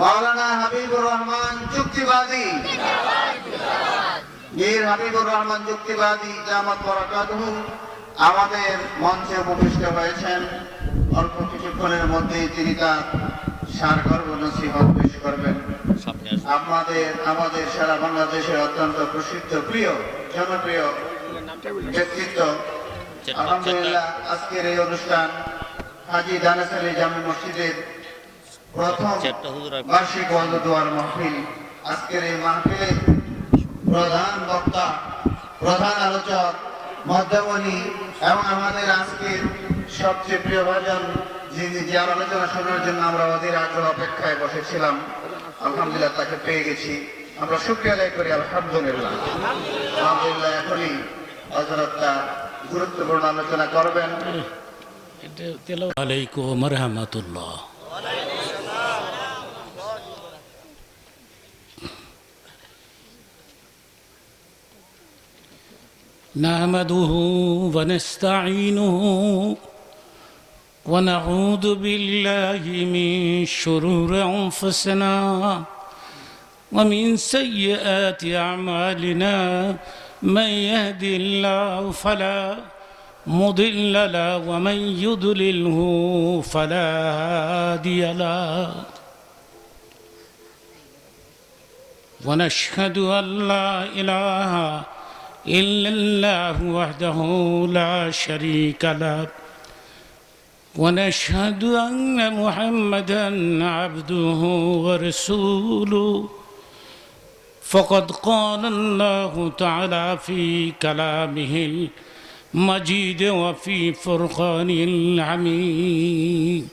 মাওলানা হাবিবুর রহমান যুক্তিবাদী, মীর হাবিবুর রহমান যুক্তিবাদী জামাত বরাকাতুহু আমাদের মঞ্চে উপবিষ্ট হয়েছেন। অল্প কিছুক্ষণের মধ্যেই তিনি তার সারগর্ভ নসিহত পেশ করবেন। আমাদের সারা বাংলাদেশের অত্যন্ত প্রসিদ্ধ প্রিয় জনপ্রিয় ব্যক্তিত্ব, আলহামদুলিল্লাহ আজকের এই অনুষ্ঠান হাজী দানেশ আলী জামে মসজিদের প্রথম বার্ষিক ওয়াজ দোয়ার মাহফিল। আজকের এই মাহফিলের প্রধান বক্তা, প্রধান আলোচক, মধ্যমণি এবং আমাদের আজকের সবচেয়ে প্রিয় ভাজন, যিনি যে আলোচনা শোনার জন্য আমরা অধীর আগ্রহ অপেক্ষায় বসেছিলাম, আলহামদুলিল্লাহ তাকে পেয়ে গেছি। আমরা শুকরিয়া আদায় করি আলহামদুলিল্লাহ। আলহামদুলিল্লাহ এখনই হযরত গুরুত্বপূর্ণ আলোচনা করবেন। আলাইকুম ওয়া রাহমাতুল্লাহ। نحمده ونستعينه ونعوذ بالله من شرور أنفسنا ومن سيئات أعمالنا من يهد الله فلا مضل له ومن يضلله فلا هادي له ونشهد أن لا إله إلا الله وحده لا شريك له ونشهد أن محمدا عبده ورسوله فقد قال الله تعالى في كلامه المجيد وفي فرقانه الحميد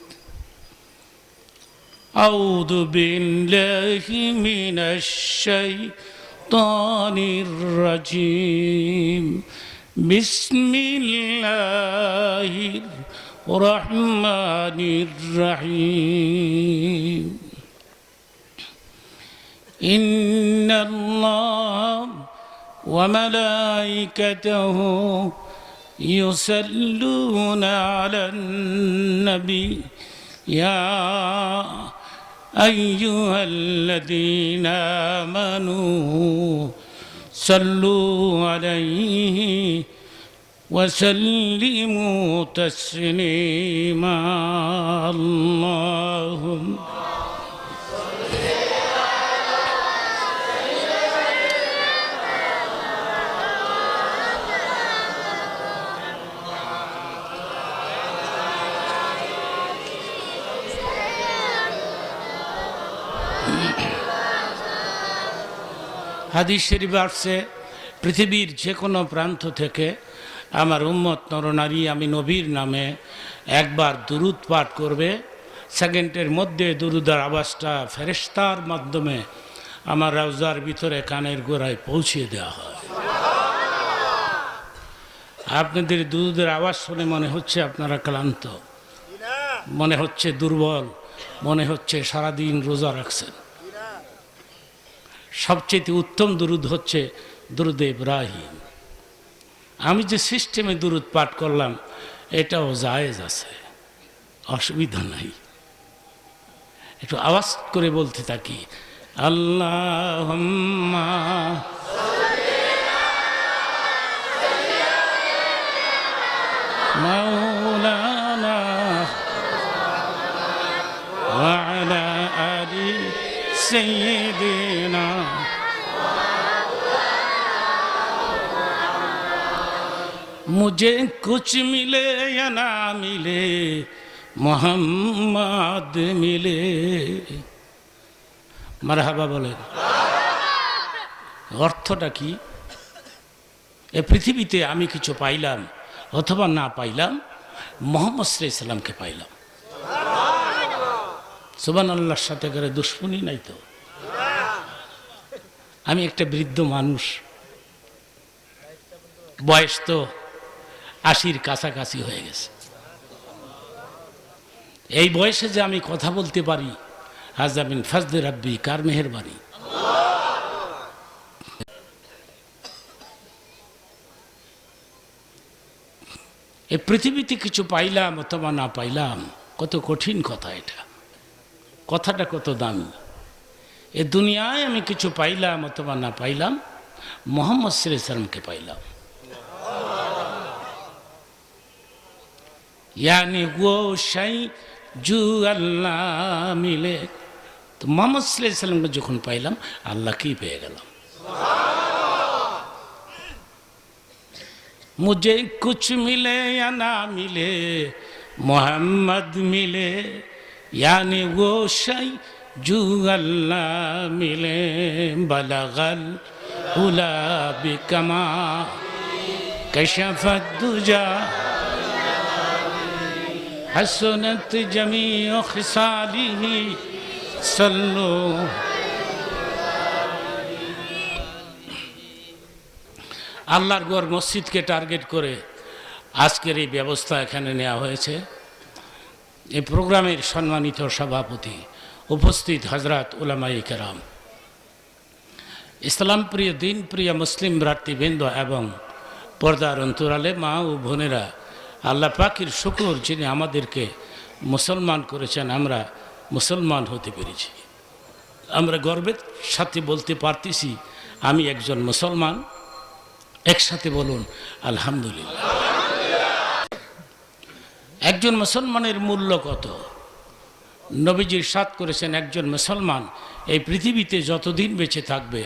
أعوذ بالله من الشيطان الرجيم بسم الله الرحمن الرحيم إن الله وملائكته يصلون على النبي يا أيها الذين آمنوا صلوا عليه وسلموا تسليما اللهم হাদিস শরীফে আসছে পৃথিবীর যে কোনো প্রান্ত থেকে আমার উম্মত নরনারী আমি নবীর নামে একবার দুরুদ পাঠ করবে, সেকেন্ডের মধ্যে দুরুদের আওয়াজটা ফেরেশতার মাধ্যমে আমার রওজার ভিতরে কানের গোড়ায় পৌঁছে দেওয়া হয়। আপনাদের দুরুদের আওয়াজ শুনে মনে হচ্ছে আপনারা ক্লান্ত, মনে হচ্ছে দুর্বল, মনে হচ্ছে সারাদিন রোজা রাখছেন। সবচেয়ে উত্তম দুরুদ হচ্ছে দুরুদ ইব্রাহিম। আমি যে সিস্টেমে দুরুদ পাঠ করলাম এটাও জায়েজ আছে, অসুবিধা নাই। একটু আওয়াজ করে বলতে থাকি, আল্লাহুম্মা মাওলানা ওয়া আলা আলি سيدنا मुझे कुछ मिले या ना मिले मोहम्मद मिले। মারহাবা বলেন। অর্থটা কি? এ পৃথিবীতে আমি কিছু পাইলাম অথবা না পাইলাম, মুহাম্মদ সাল্লাল্লাহু আলাইহি সাল্লামকে পাইলাম। সুবহানাল্লাহর সাথে করে দুশ্মনী নাই তো। আমি একটা বৃদ্ধ মানুষ, বয়স তো 80-র কাছাকাছি হয়ে গেছে। এই বয়সে যে আমি কথা বলতে পারি, হাযা মিন ফাজলি রাব্বি, কার মেহেরবানি। এই পৃথিবীতে কিছু পাইলাম অথবা না পাইলাম, কত কঠিন কথা এটা, কথাটা কত দামি। এ দুনিয়ায় আমি কিছু পাইলাম অথবা না পাইলাম, মোহাম্মদ সাল্লাল্লাহু আলাইহি সাল্লামকে পাইলাম। यानी वो शई जो अल्लाह मिले, तो मोहम्मद सल्लल्लाहु अलैहि वसल्लम को যখন পাইলাম আল্লাহকেই পেয়ে গেলাম। मुझे कुछ मिले या ना मिले मोहम्मद मिले, यानी वो शई जो अल्लाह मिले, बलगल उला बिकमा कशफत दुजा हसनत जमीअ खिसालिही सल्लु। আল্লাহর ঘর মসজিদকে টার্গেট করে আজকের এই ব্যবস্থা এখানে নেওয়া হয়েছে। এই প্রোগ্রামের সম্মানিত সভাপতি, উপস্থিত হযরত উলামায়ে কেরাম, ইসলাম প্রিয় দিন প্রিয় মুসলিম ভ্রাতৃবৃন্দ এবং পর্দার অন্তরালে মা ও বোনেরা, আল্লাহ পাকের শুকর যিনি আমাদেরকে মুসলমান করেছেন, আমরা মুসলমান হতে পেরেছি। আমরা গর্বের সাথে বলতে পারতেছি আমি একজন মুসলমান। একসাথে বলুন আলহামদুলিল্লাহ। একজন মুসলমানের মূল্য কত? নবীজি ইরশাদ করেছেন একজন মুসলমান এই পৃথিবীতে যতদিন বেঁচে থাকবে,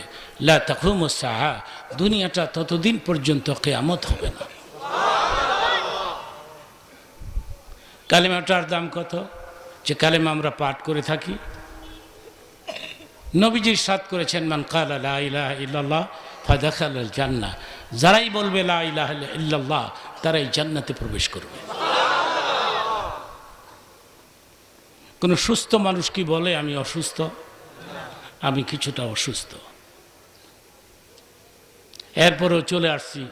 লা তাকুমুস সাআ, দুনিয়াটা ততদিন পর্যন্ত কিয়ামত হবে না। কালেমাটার দাম কত? যে কালেমা আমরা পাঠ করে থাকি। নবীজি ইরশাদ করেছেন মান ক্বালা লা ইলাহা ইল্লাল্লাহ ফাদাখালাল জান্নাহ, যারাই বলবে লা ইলাহা ইল্লাল্লাহ তারাই জান্নাতে প্রবেশ করবে। কোন সুস্থ মানুষ কি বলে আমি অসুস্থ? আমি কিছুটা অসুস্থ, এরপরেও চলে আসছি।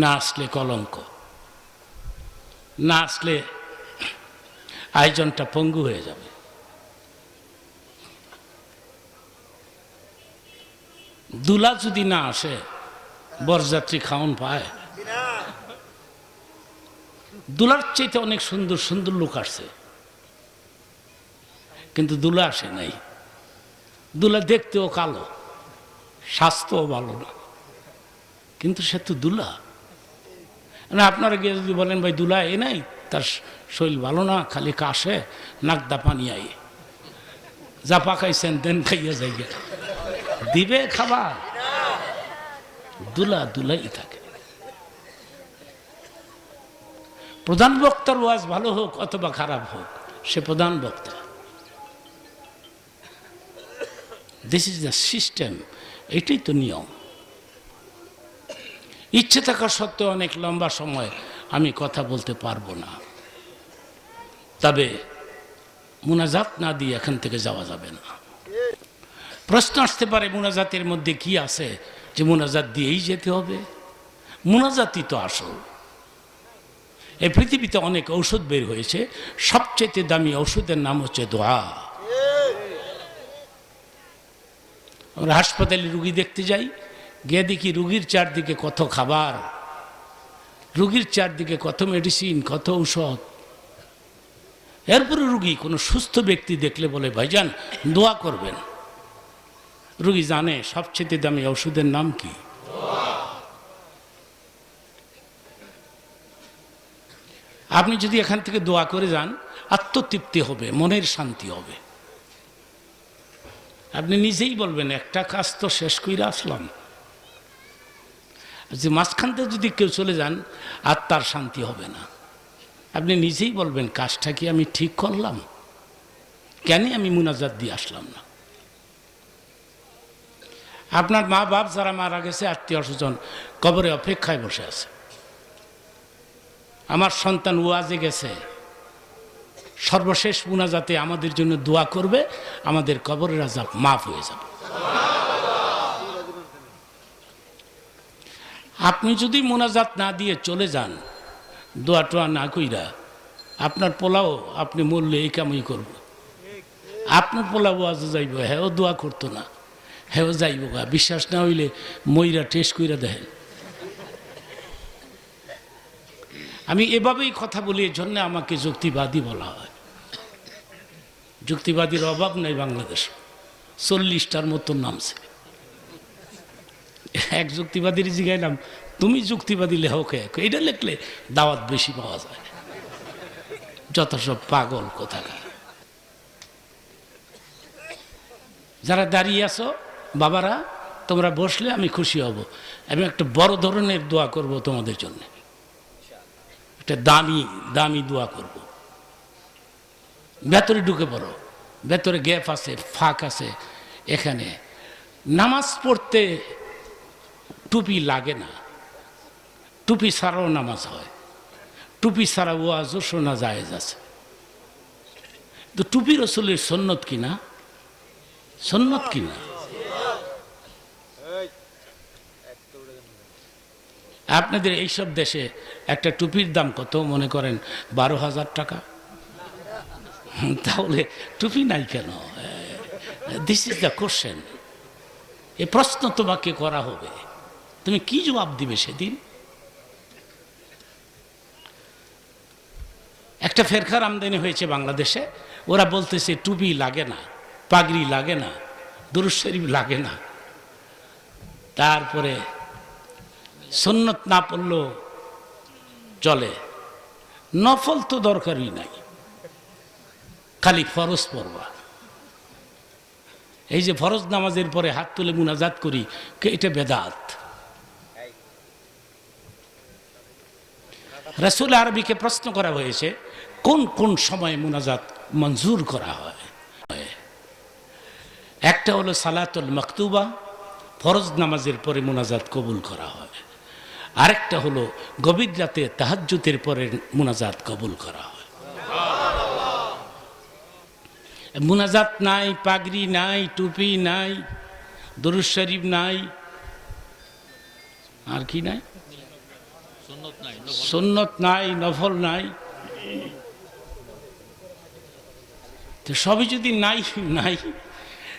না আসলে কলঙ্ক, না আসলে আয়োজনটা পঙ্গু হয়ে যাবে। দুলা যদি না আসে, বরযাত্রী খাওন পায়? দুলার চাইতে অনেক সুন্দর সুন্দর লোক আসছে, কিন্তু দুলা আসে নাই। দুলা দেখতেও কালো, স্বাস্থ্যও ভালো না, কিন্তু সে তো দুলা না। আপনারা গিয়ে যদি বলেন ভাই দুলা এ নাই, তার শরীর ভালো না, খালি কাশে, নাকদা পানি আই, যা পাকাইছেন দেন খাইয়া যাই, দিবে খাবার? দুলা দুলাই থাকে। প্রধান বক্তার ওয়াজ ভালো হোক অথবা খারাপ হোক, সে প্রধান বক্তা। দিস ইজ দ্য সিস্টেম, এটাই তো নিয়ম। ইচ্ছে থাকা সত্ত্বেও অনেক লম্বা সময় আমি কথা বলতে পারবো না, তবে মুনাজাত না দিয়ে এখান থেকে যাওয়া যাবে না। প্রশ্ন আসতে পারে মুনাজাতের মধ্যে কি আছে যে মুনাজাত দিয়েই যেতে হবে? মুনাজাতই তো আসল। এই পৃথিবীতে অনেক ঔষধ বের হয়েছে, সবচেয়ে দামি ঔষধের নাম হচ্ছে দোয়া। আমরা হাসপাতালে রুগী দেখতে যাই, গিয়ে দেখি রুগীর চারদিকে কত খাবার, রুগীর চারদিকে কত মেডিসিন, কত ঔষধ। এরপরে রুগী কোনো সুস্থ ব্যক্তি দেখলে বলে ভাইজান দোয়া করবেন। রুগী জানে সবচেয়ে দামি ঔষধের নাম কি? আপনি যদি এখান থেকে দোয়া করে যান, আত্মতৃপ্তি হবে, মনের শান্তি হবে। আপনি নিজেই বলবেন একটা কাজ তো শেষ করে আসলাম। যে মাঝখান থেকে যদি কেউ চলে যান, আত্মার শান্তি হবে না। আপনি নিজেই বলবেন কাজটা কি আমি ঠিক করলাম? কেন আমি মুনাজাত দিয়ে আসলাম না? আপনার মা বাপ যারা মারা গেছে, আত্মীয় স্বজন কবরে অপেক্ষায় বসে আছে। আমার সন্তান ওয়াজে গেছে, সর্বশেষ মুনাজাতে আমাদের জন্য দোয়া করবে, আমাদের কবরের আযাব মাফ হয়ে যাবে। আপনি যদি মুনাজাত না দিয়ে চলে যান, দোয়া টোয়া না কইরা, আপনার পোলাও আপনি মরলে এই কামই করব। আপনার পোলাও ওয়াজে যাইব, হ্যাঁ দোয়া করতো না, হ্যাঁ যাইব গা। বিশ্বাস না হইলে মইরা টেস্ট কইরা দেখেন। আমি এভাবেই কথা বলি, এর জন্য আমাকে যুক্তিবাদী বলা হয়। যুক্তিবাদীর অভাব নাই বাংলাদেশে। 40টার মতন নামছে। এক যুক্তিবাদীর জিগাইলাম, তুমি যুক্তিবাদী লেখকে, এটা লিখলে দাওয়াত বেশি পাওয়া যায়। যত সব পাগল কোথাকার। যারা দাঁড়িয়ে আছো বাবারা, তোমরা বসলে আমি খুশি হব। আমি একটা বড় ধরনের দোয়া করব তোমাদের জন্য, একটা দামি দামি দোয়া করব। ভেতরে ঢুকে পড়ো, ভেতরে গ্যাপ আছে, ফাঁক আছে। এখানে নামাজ পড়তে টুপি লাগে না, টুপি ছাড়াও নামাজ হয়, টুপি ছাড়া ওয়াজও শোনা জায়েজ আছে। তো টুপি রসুলের সুন্নত কিনা? সুন্নত কিনা? আপনাদের এইসব দেশে একটা টুপির দাম কত মনে করেন? 12,000 টাকা। তাহলে টুপি নাই কেন? This is the question. এ প্রশ্ন তোমাকে করা হবে, তুমি কি জবাব দিবে সেদিন? একটা ফেরকার আমদানি হয়েছে বাংলাদেশে, ওরা বলতেছে টুপি লাগে না, পাগড়ি লাগে না, দুরূদ শরীফ লাগে না। তারপরে সুন্নত না পড়লেও চলে, নফল তো দরকারই নাই, খালি ফরজ পড়বা। এই যে ফরজ নামাজের পরে হাত তুলে মুনাজাত করি, এটা বেদাত। রাসূল আরবিকে প্রশ্ন করা হয়েছে কোন কোন সময় মুনাজাত মঞ্জুর করা হয়। একটা হলো সালাতুল মাকতুবা, ফরজ নামাজের পরে মুনাজাত কবুল করা হয়। আরেকটা হলো গভীর রাতে তাহাজ্জুদের পরে মুনাজাত কবুল করা হয়। মুনাজাত নাই, পাগড়ি নাই, টুপি নাই, দুরূদ শরীফ নাই, আর কি নাই? সুন্নত নাই, নফল নাই। তো সবই যদি নাই নাই,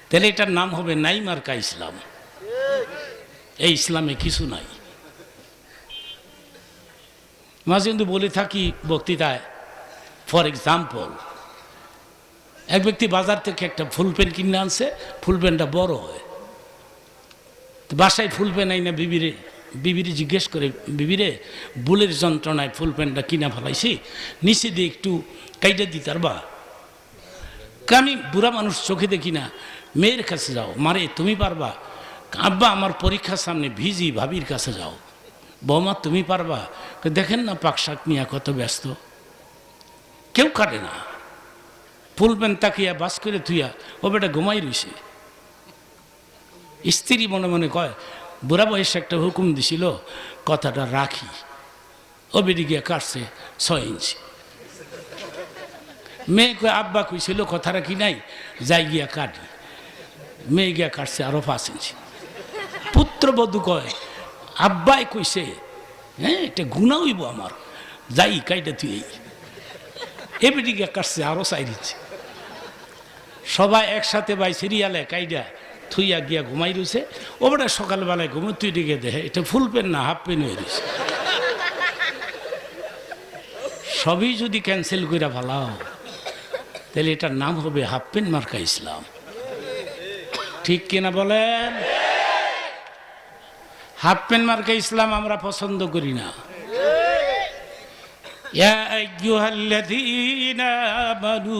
তাহলে এটার নাম হবে নাই মার্কা ইসলাম। এই ইসলামে কিছু নাই। মাঝে কিন্তু বলে থাকি বক্তৃতায়, ফর এক্সাম্পল, এক ব্যক্তি বাজার থেকে একটা ফুল পেন কিনে আনছে, ফুল পেনটা বড় হয়। তো বাসায় ফুল পেন আই না বিবিরে জিজ্ঞেস করে, বিবিরে বুলের যন্ত্রণায় ফুল পেনটা কিনা ফেলাইছি, নিচে দিয়ে একটু কাইটা দিতার বা। আমি বুড়া মানুষ, চোখে দেখি না। মেয়ের কাছে যাও, মারে তুমি পারবা? আব্বা আমার পরীক্ষার সামনে, ভিজি, ভাবির কাছে যাও। বৌমা তুমি পারবা? দেখেন না পাক শাক নিয়ে কত ব্যস্ত, কেউ কাটে না। ফুল প্যান্ট তাকিয়া বাস করে থুইয়া ও বেটা ঘুমাই রইছে। স্ত্রী মনে মনে কয়, বুড়া বয়সে একটা হুকুম দিছিল, কথাটা রাখি। ও বেটি গিয়া কাটছে 6 ইঞ্চি। মেয়ে কয়, আব্বা কইছিল কথা রাখি নাই, যাই গিয়া কাটি। মেয়ে গিয়া কাটছে আরো 5 ইঞ্চি। পুত্রবধূ কয়, আব্বাই কইছে, হ্যাঁ এটা গুণা হইব আমার, যাই কাইটা তুই। এ বেটি গিয়া কাটছে আরো 4 ইঞ্চি। সবাই একসাথে বাই সিরিয়ালে কাইডা থুইয়া গিয়া ঘুমাই রয়েছে। ও বেটা সকালবেলায় ঘুমো, তুই দিকে দেখে এটা ফুল পেন না হাফ পেন হয়ে রয়েছে। সবই যদি ক্যান্সেল করে ভালাও, তাহলে এটার নাম হবে হাফ পেন মার্কা ইসলাম। ঠিক কিনা বলেন? হাফ পেন মার্কা ইসলাম আমরা পছন্দ করি না। ইয়া আইয়ুহাল্লাযীনা আমানু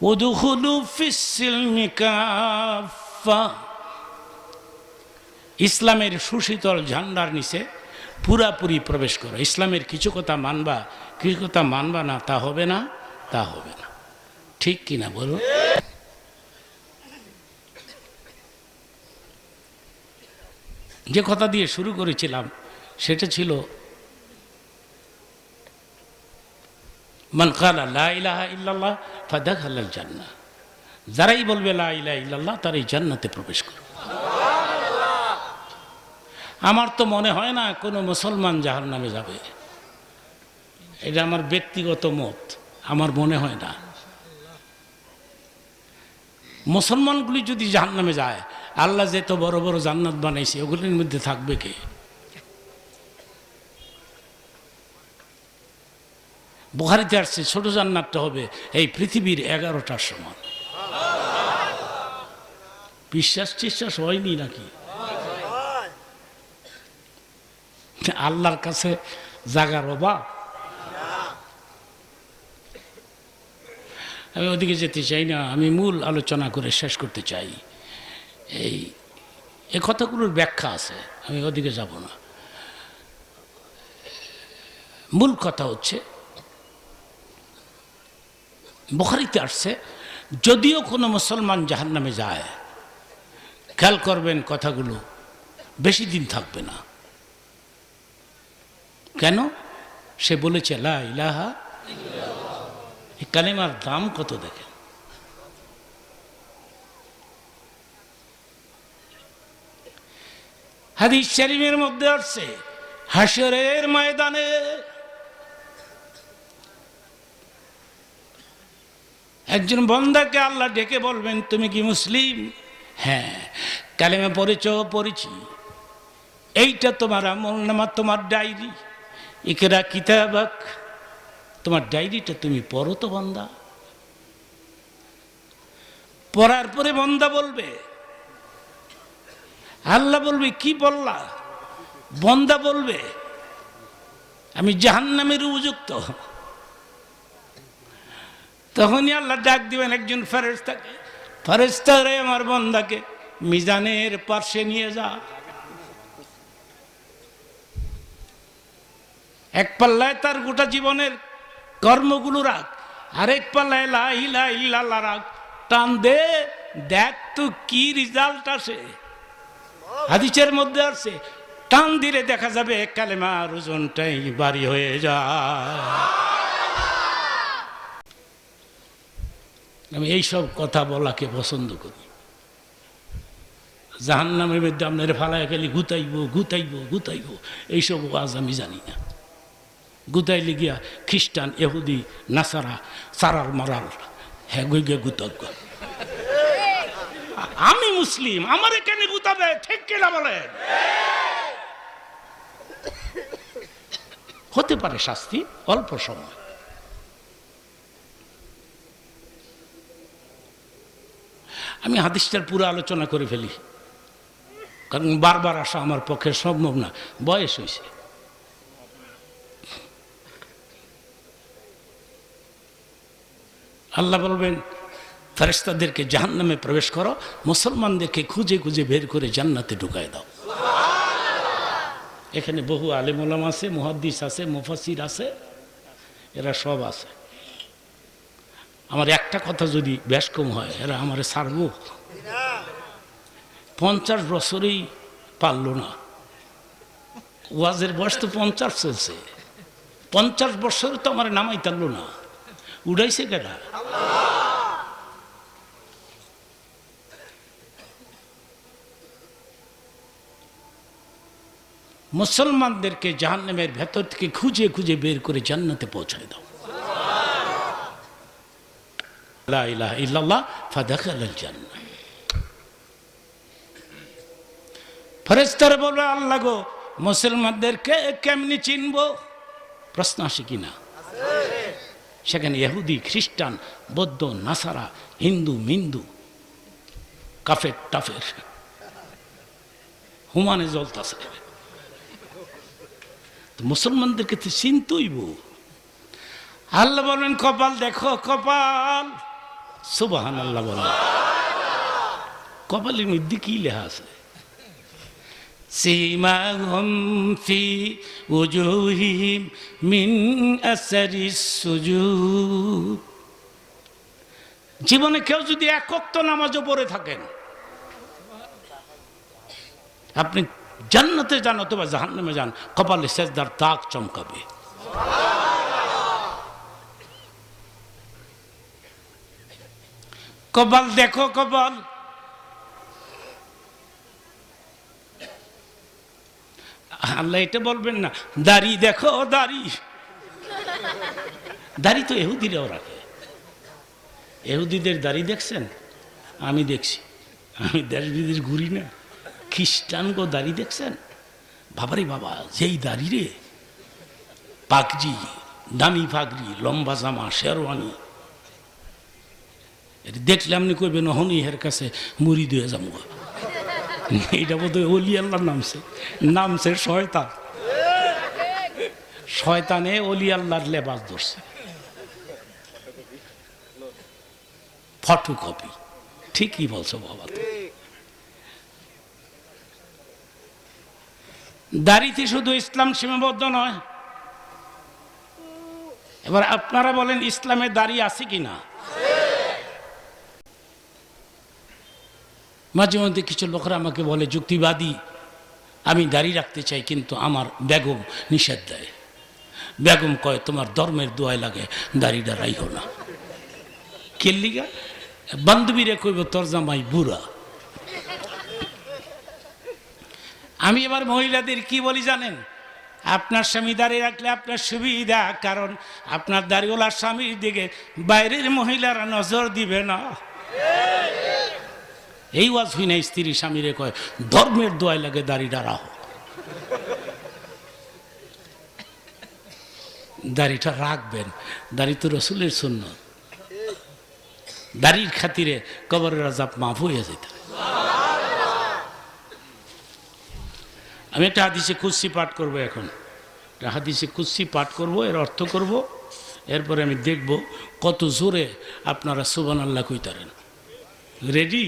উদখুলু ফিস-সিলমি কাফা। ইসলামের সুশীতল ঝান্ডার নিচে পুরাপুরি প্রবেশ করো। ইসলামের কিছু কথা মানবা, কিছু কথা মানবা না, তা হবে না, তা হবে না। ঠিক কিনা বলো? যে কথা দিয়ে শুরু করেছিলাম সেটা ছিল, মান ক্বালা লা ইলাহা ইল্লাল্লাহ ফাদাখালাল জান্নাহ। যারাই বলবে লা ইলাহা ইল্লাল্লাহ তারাই জান্নাতে প্রবেশ করবে। আমার তো মনে হয় না কোনো মুসলমান জাহান্নামে যাবে। এটা আমার ব্যক্তিগত মত, আমার মনে হয় না। মুসলমানগুলি যদি জাহান্নামে যায়, আল্লাহ যে তো বড় বড় জান্নাত বানাইছে, ওগুলির মধ্যে থাকবে কে? বুখারীতে আসছে ছোট জান্নাতটা হবে এই পৃথিবীর 11টার সমান। বিশ্বাস টিশ্বাস হয়নি নাকি? আল্লাহর কাছে জাগার অভাব। আমি ওদিকে যেতে চাই না, আমি মূল আলোচনা করে শেষ করতে চাই। এই কথাগুলোর ব্যাখ্যা আছে, আমি ওদিকে যাব না। মূল কথা হচ্ছে, বুখারীতে আসছে, যদিও কোনো মুসলমান জাহান্নামে যায়, খেয়াল করবেন কথাগুলো, বেশি দিন থাকবে না। কেন? সে বলেছে লা ইলাহা ইল্লাল্লাহ। এই কালেমার দাম কত দেখেন। হাদিস শরীফের মধ্যে আসছে, হাশরের ময়দানে একজন বান্দাকে আল্লাহ ডেকে বলবেন, তুমি কি মুসলিম? হ্যাঁ। কালেমা পড়েছ? পড়েছি। এইটা তোমার আমলনামা, তোমার ডায়েরি, ইকরা কিতাবাক, তোমার ডায়েরিটা তুমি পড়ো তো বান্দা। পড়ার পরে বান্দা বলবে, আল্লাহ বলবে কি বললা? বান্দা বলবে আমি জাহান্নামের উপযুক্ত। তখনই আল্লাহ ডাক দিবেন একজন ফেরেশতাকে, ফেরেশতা রে, আমার বান্দাকে মিজানের পাশে নিয়ে যা, এক পাল্লায় তার গোটা জীবনের কর্মগুলো রাখ, আরেক পাল্লায় লা ইলাহা ইল্লাল্লাহ রাখ, টান দে, দেখ তো কি রেজাল্ট আসে। হাদিসের মধ্যে আছে, টান দিলে দেখা যাবে কালেমার ওজনটাই ভারী হয়ে যায়। আমি এইসব কথা বলাকে পছন্দ করি। জাহান্নামের মধ্যে আপনার ফালায় খালি গুতাইব গুতাইব গুতাইব, এইসব ওয়াজ আমি জানি না। গুতাইলে গিয়া খ্রিস্টান, ইহুদি, নাসারা, সারার মারাল, হ্যাঁ গিয়ে গুতজ্ঞ। আমি মুসলিম, আমার এখানে গুতাবে, ঠিক কিনা বলেন? হতে পারে শাস্তি অল্প সময়। আমি হাদিসটার পুরো আলোচনা করে ফেলি, কারণ বারবার আসা আমার পক্ষে সম্ভব না, বয়স হয়েছে। আল্লাহ বলবেন ফেরেশতাদেরকে জাহান্নামে প্রবেশ করো, মুসলমানদেরকে খুঁজে খুঁজে বের করে জান্নাতে ঢুকায় দাও। এখানে বহু আলেম ওলামা আছে, মুহাদ্দিস আছে, মুফাসসির আছে, এরা সব আছে। আমার একটা কথা যদি বেশ কম হয়, এরা আমার ছাড়ব। 50 বছরেই পারল না, ওয়াজের বয়স তো 50 চলছে, 50 বছরে তো আমার নামাই তারলো না, উড়াইছে কেটা? মুসলমানদেরকে জাহান্নামের ভেতর থেকে খুঁজে খুঁজে বের করে জান্নাতে পৌঁছায় দাও। লা ইলাহা ইল্লাল্লাহ ফাদাখালাল জান্নাহ। ফেরেশতারা বলবে, আল্লাহ গো, মুসলমানদেরকে কেমনি চিনবো? প্রশ্ন আসে কিনা? সেখানে ইহুদি, খ্রিস্টান, বৌদ্ধ, নাসারা, হিন্দু, মিন্দু, কাফের টাফের হুমানে জ্বলতাছে। মুসলমানদেরকে তো চিনতইব। আল্লাহ বলেন, কপাল দেখো, কপাল। সুবহানাল্লাহ বলেন। কপালের মধ্যে কি লেখা আছে? সীমাহুম ফি উজুহিহিম মিন আসারিস সুজুদ। জীবনে কেউ যদি এক ওয়াক্ত নামাজও পড়ে থাকেন, আপনি জান্নাতে যান অথবা জাহান্নামে যান, কপালে সেজদার দাগ চমকাবে। কপাল দেখো, কপাল। আল্লাহ এটা বলবেন না, দাড়ি দেখো, দাড়ি। দাড়ি তো ইহুদিরাও রাখে। ইহুদিদের দাড়ি দেখছেন? আমি দেখছি, আমি দেশ বিদেশ ঘুরি না। খ্রিস্টান গো দাড়ি দেখছেন? বাবারে বাবা, যেই দাড়ি রে, পাগড়ি, দামি পাগড়ি, লম্বা জামা, শেরওয়ানি, দেখলাম নি কইবেন হনি এর কাছে মুড়ি দিয়ে যাবো। এইটা বোধ হয় অলি আল্লাহর নামছে, নামছে শয়তান। শয়তানে অলি আল্লাহর লেবাস ধরছে, ফটোকপি। ঠিকই বলছো বাবা। দাড়িতে শুধু ইসলাম সীমাবদ্ধ নয়। এবার আপনারা বলেন ইসলামে দাড়ি আছে কিনা? মাঝে মধ্যে কিছু লোকরা আমাকে বলে যুক্তিবাদী, আমি দাড়ি রাখতে চাই কিন্তু আমার বেগম নিষেধ দেয়। বেগম কয় তোমার ধর্মের দোয়াই লাগে দাড়িটা রাইও না। কেল্লিগা বান্ধবীরা কইব তোর জামাই বুড়া। আমি এবার মহিলাদের কি বলি জানেন? আপনার স্বামী দাঁড়িয়ে রাখলে আপনার সুবিধা, কারণ আপনার দাড়িওয়ালা স্বামীর দিকে বাইরের মহিলারা নজর দিবে না। এই ওয়াজ হই না, স্ত্রী স্বামীরে কয় ধর্মের দোয়াই লাগে দাড়িটা রাখো। দাড়িটা রাখবেন, দাড়ি তো রসুলের সুন্নাত। দাড়ির খাতিরে কবরের আযাব মাফ হয়ে যেতে। আমি একটা হাদিসে কুদসি পাঠ করব এখন। হাদিসে কুদসি পাঠ করব, এর অর্থ করব, এরপরে আমি দেখব কত জোরে আপনারা সুবহানাল্লাহ কইতারেন। রেডি?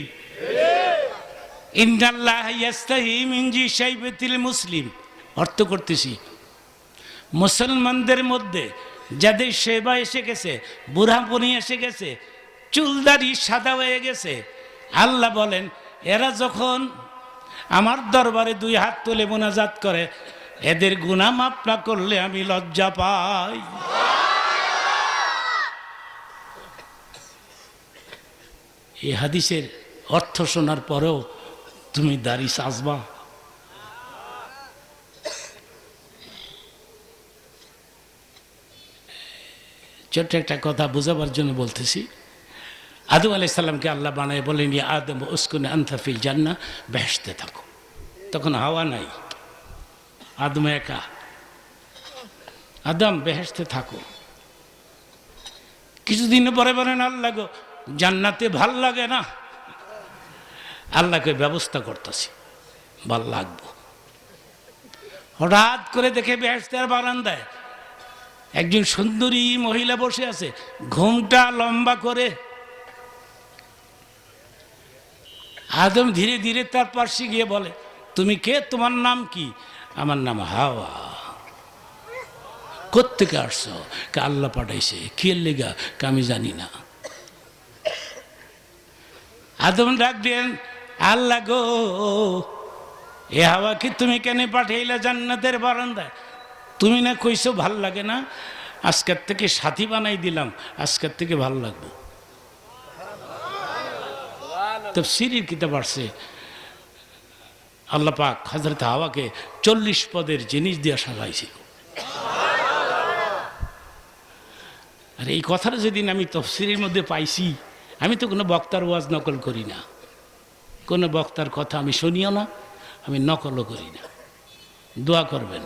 ইন্নাল্লাহ ইয়াস্তাহি মিন জি শাইবাতিল মুসলিম। অর্থ করতেছি, মুসলমানদের মধ্যে যাদের সেবা এসে গেছে, বুড়াপুনি এসে গেছে, চুলদারি সাদা হয়ে গেছে, আল্লাহ বলেন এরা যখন আমার দরবারে দুই হাত তুলে মোনাজাত করে, এদের গুনাহ মাফ না করলে আমি লজ্জা পাই। এই হাদিসের অর্থ শোনার পরেও তুমি দাড়ি সাজবা? ছোট্ট একটা কথা বোঝাবার জন্য বলতেছি। আদম আলাইহিস সালামকে আল্লাহ বানায় বলেন ইয়া আদম উসকুন আনতা ফিল জান্নাহ, বেহেশতে থাকো। তখন হাওয়া নাই, আদম একা। আদম বেহেশতে থাকো। কিছুদিন পরে বলেন আল্লাহ গো জান্নাতে ভাল লাগে না। আল্লাহকে ব্যবস্থা করতেছি, ভাল লাগবো। হঠাৎ করে দেখে বেহেশতের বারান্দায় একজন সুন্দরী মহিলা বসে আছে, ঘুমটা লম্বা করে। আদম ধীরে ধীরে তার পাশে গিয়ে বলে তুমি কে, তোমার নাম কি? আমার নাম হাওয়া। কোত্থেকে আসছো? কে আল্লাহ পাঠাইছে। কি লেগা? কে আমি জানি না। আদম ডাক দেন আল্লাহ গো, এ হাওয়াকে তুমি কেন পাঠাইলা জান্নাতের বারান্দায়? তুমি না কইছো ভাল লাগে না, আজকের থেকে সাথী বানাই দিলাম, আজকের থেকে ভাল লাগবে। তাফসীরের কিতাব আসছে আল্লাহ পাক হযরত হাওয়াকে 40 পদের জিনিস দিয়ে সাজাইছিল। আর এই কথাটা যেদিন আমি তাফসীরের মধ্যে পাইছি, আমি তো কোনো বক্তার ওয়াজ নকল করি না, কোনো বক্তার কথা আমি শুনিও না, আমি নকলও করি না। দোয়া করবেন,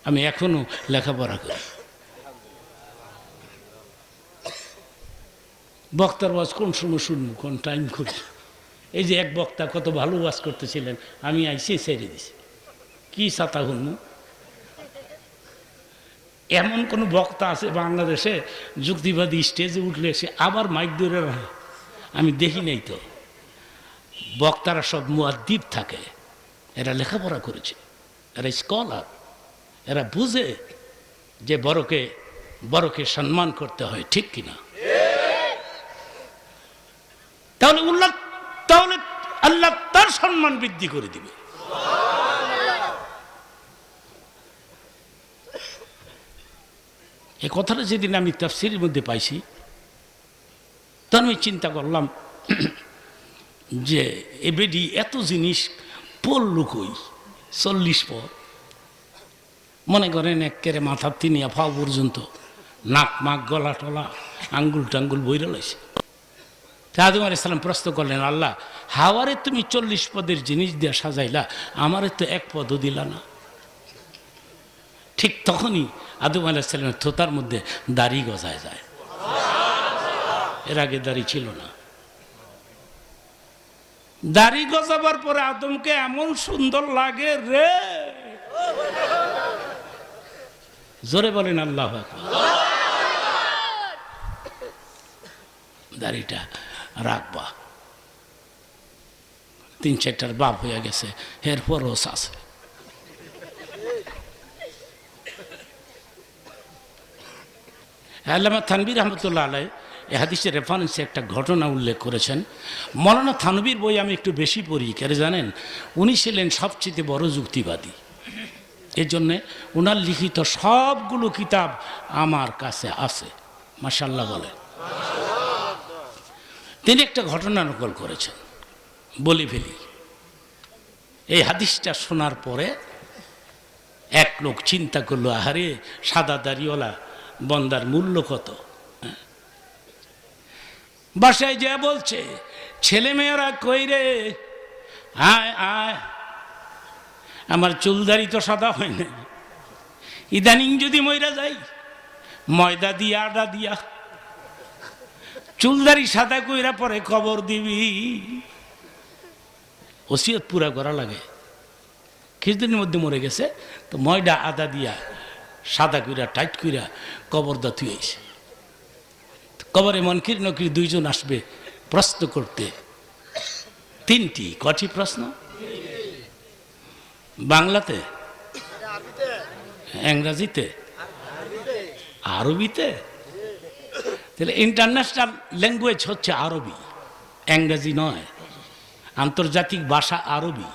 আমি এখনো লেখাপড়া করি। বক্তার ওয়াজ কোন সময় শুনবো, কোন টাইম করি। এই যে এক বক্তা কত ভালো ওয়াজ করতেছিলেন, আমি আইসি ছেড়ে দিছি। কি ছাতা শুনবো? এমন কোন বক্তা আছে বাংলাদেশে যুক্তিবাদী স্টেজে উঠলে সে আবার মাইক ধরে রাখে? আমি দেখি নাই তো। বক্তারা সব মুয়াদ্দিব থাকে, এরা লেখাপড়া করেছে, এরা স্কলার, এরা বুঝে যে বড়কে সম্মান করতে হয়, ঠিক কিনা? তাহলে আল্লাহ তার সম্মান বৃদ্ধি করে দিবে। এই কথাটা যেদিন আমি তাফসীরের মধ্যে পাইছি, তখন আমি চিন্তা করলাম যে এ বেডি এত জিনিস পড়লো কই? 40 পদ। মনে করেন একেবারে মাথার তিনিয়া ফাও পর্যন্ত, নাক মাক গলা টলা আঙ্গুল টাঙ্গুল বইরা লাইছে। আদম আলাইহিস সালাম প্রশ্ন করলেন আল্লাহ, হাওয়ারে তুমি 40 পদের জিনিস দিয়ে সাজাইলা, আমারে তো 1 পদও দিলা না। ঠিক তখনই আদম আলাইহিস সালামের থোতার মধ্যে দাড়ি গজায় যায়। এর আগে দাড়ি ছিল না। দাড়ি গজাবার পরে আদমকে এমন সুন্দর লাগে রে, জোরে বলেন আল্লাহু আকবার। দাড়িটা রাখবা, 3-4টার বাপ হয়ে গেছে, এরপরও আছে। আল্লামা থানভী রহমতুল্লাহ আলাই এ হাদিসের রেফারেন্সে একটা ঘটনা উল্লেখ করেছেন। মৌলানা থানভীর বই আমি একটু বেশি পড়ি, কেন জানেন? উনি ছিলেন সবচেয়ে বড় যুক্তিবাদী। এর জন্যে ওনার লিখিত সবগুলো কিতাব আমার কাছে আছে, মাশাআল্লাহ বলে। তিনি একটা ঘটনা নকল করেছেন, বলি ফেলি। এই হাদিসটা শোনার পরে এক লোক চিন্তা করলো, আহারে সাদা দাড়িওয়ালা বন্দার মূল্য কত। বাসায় যা বলছে, ছেলে মেয়েরা কই রে, আয় আয়, আমার চুলদারি তো সাদা হয় না, ইদানিং যদি মইরা যাই ময়দা দিয়া আডা দিয়া চুলদারি সাদা কইরা পরে কবর দিবি। ওসিয়ত পুরা করা লাগে। কিছুদিনের মধ্যে মরে গেছে, তো ময়দা আদা দিয়া সাদা কইরা টাইট কইরা কবর দা থুয়েছে। কবরে মনকির নকির 2 জন আসবে প্রশ্ন করতে। 3টি, কটি প্রশ্ন? বাংলাতে, ইংরাজিতে, আরবিতে। তাহলে ইন্টারন্যাশনাল ল্যাঙ্গুয়েজ হচ্ছে আরবি, ইংরাজি নয়। আন্তর্জাতিক ভাষা আরবি,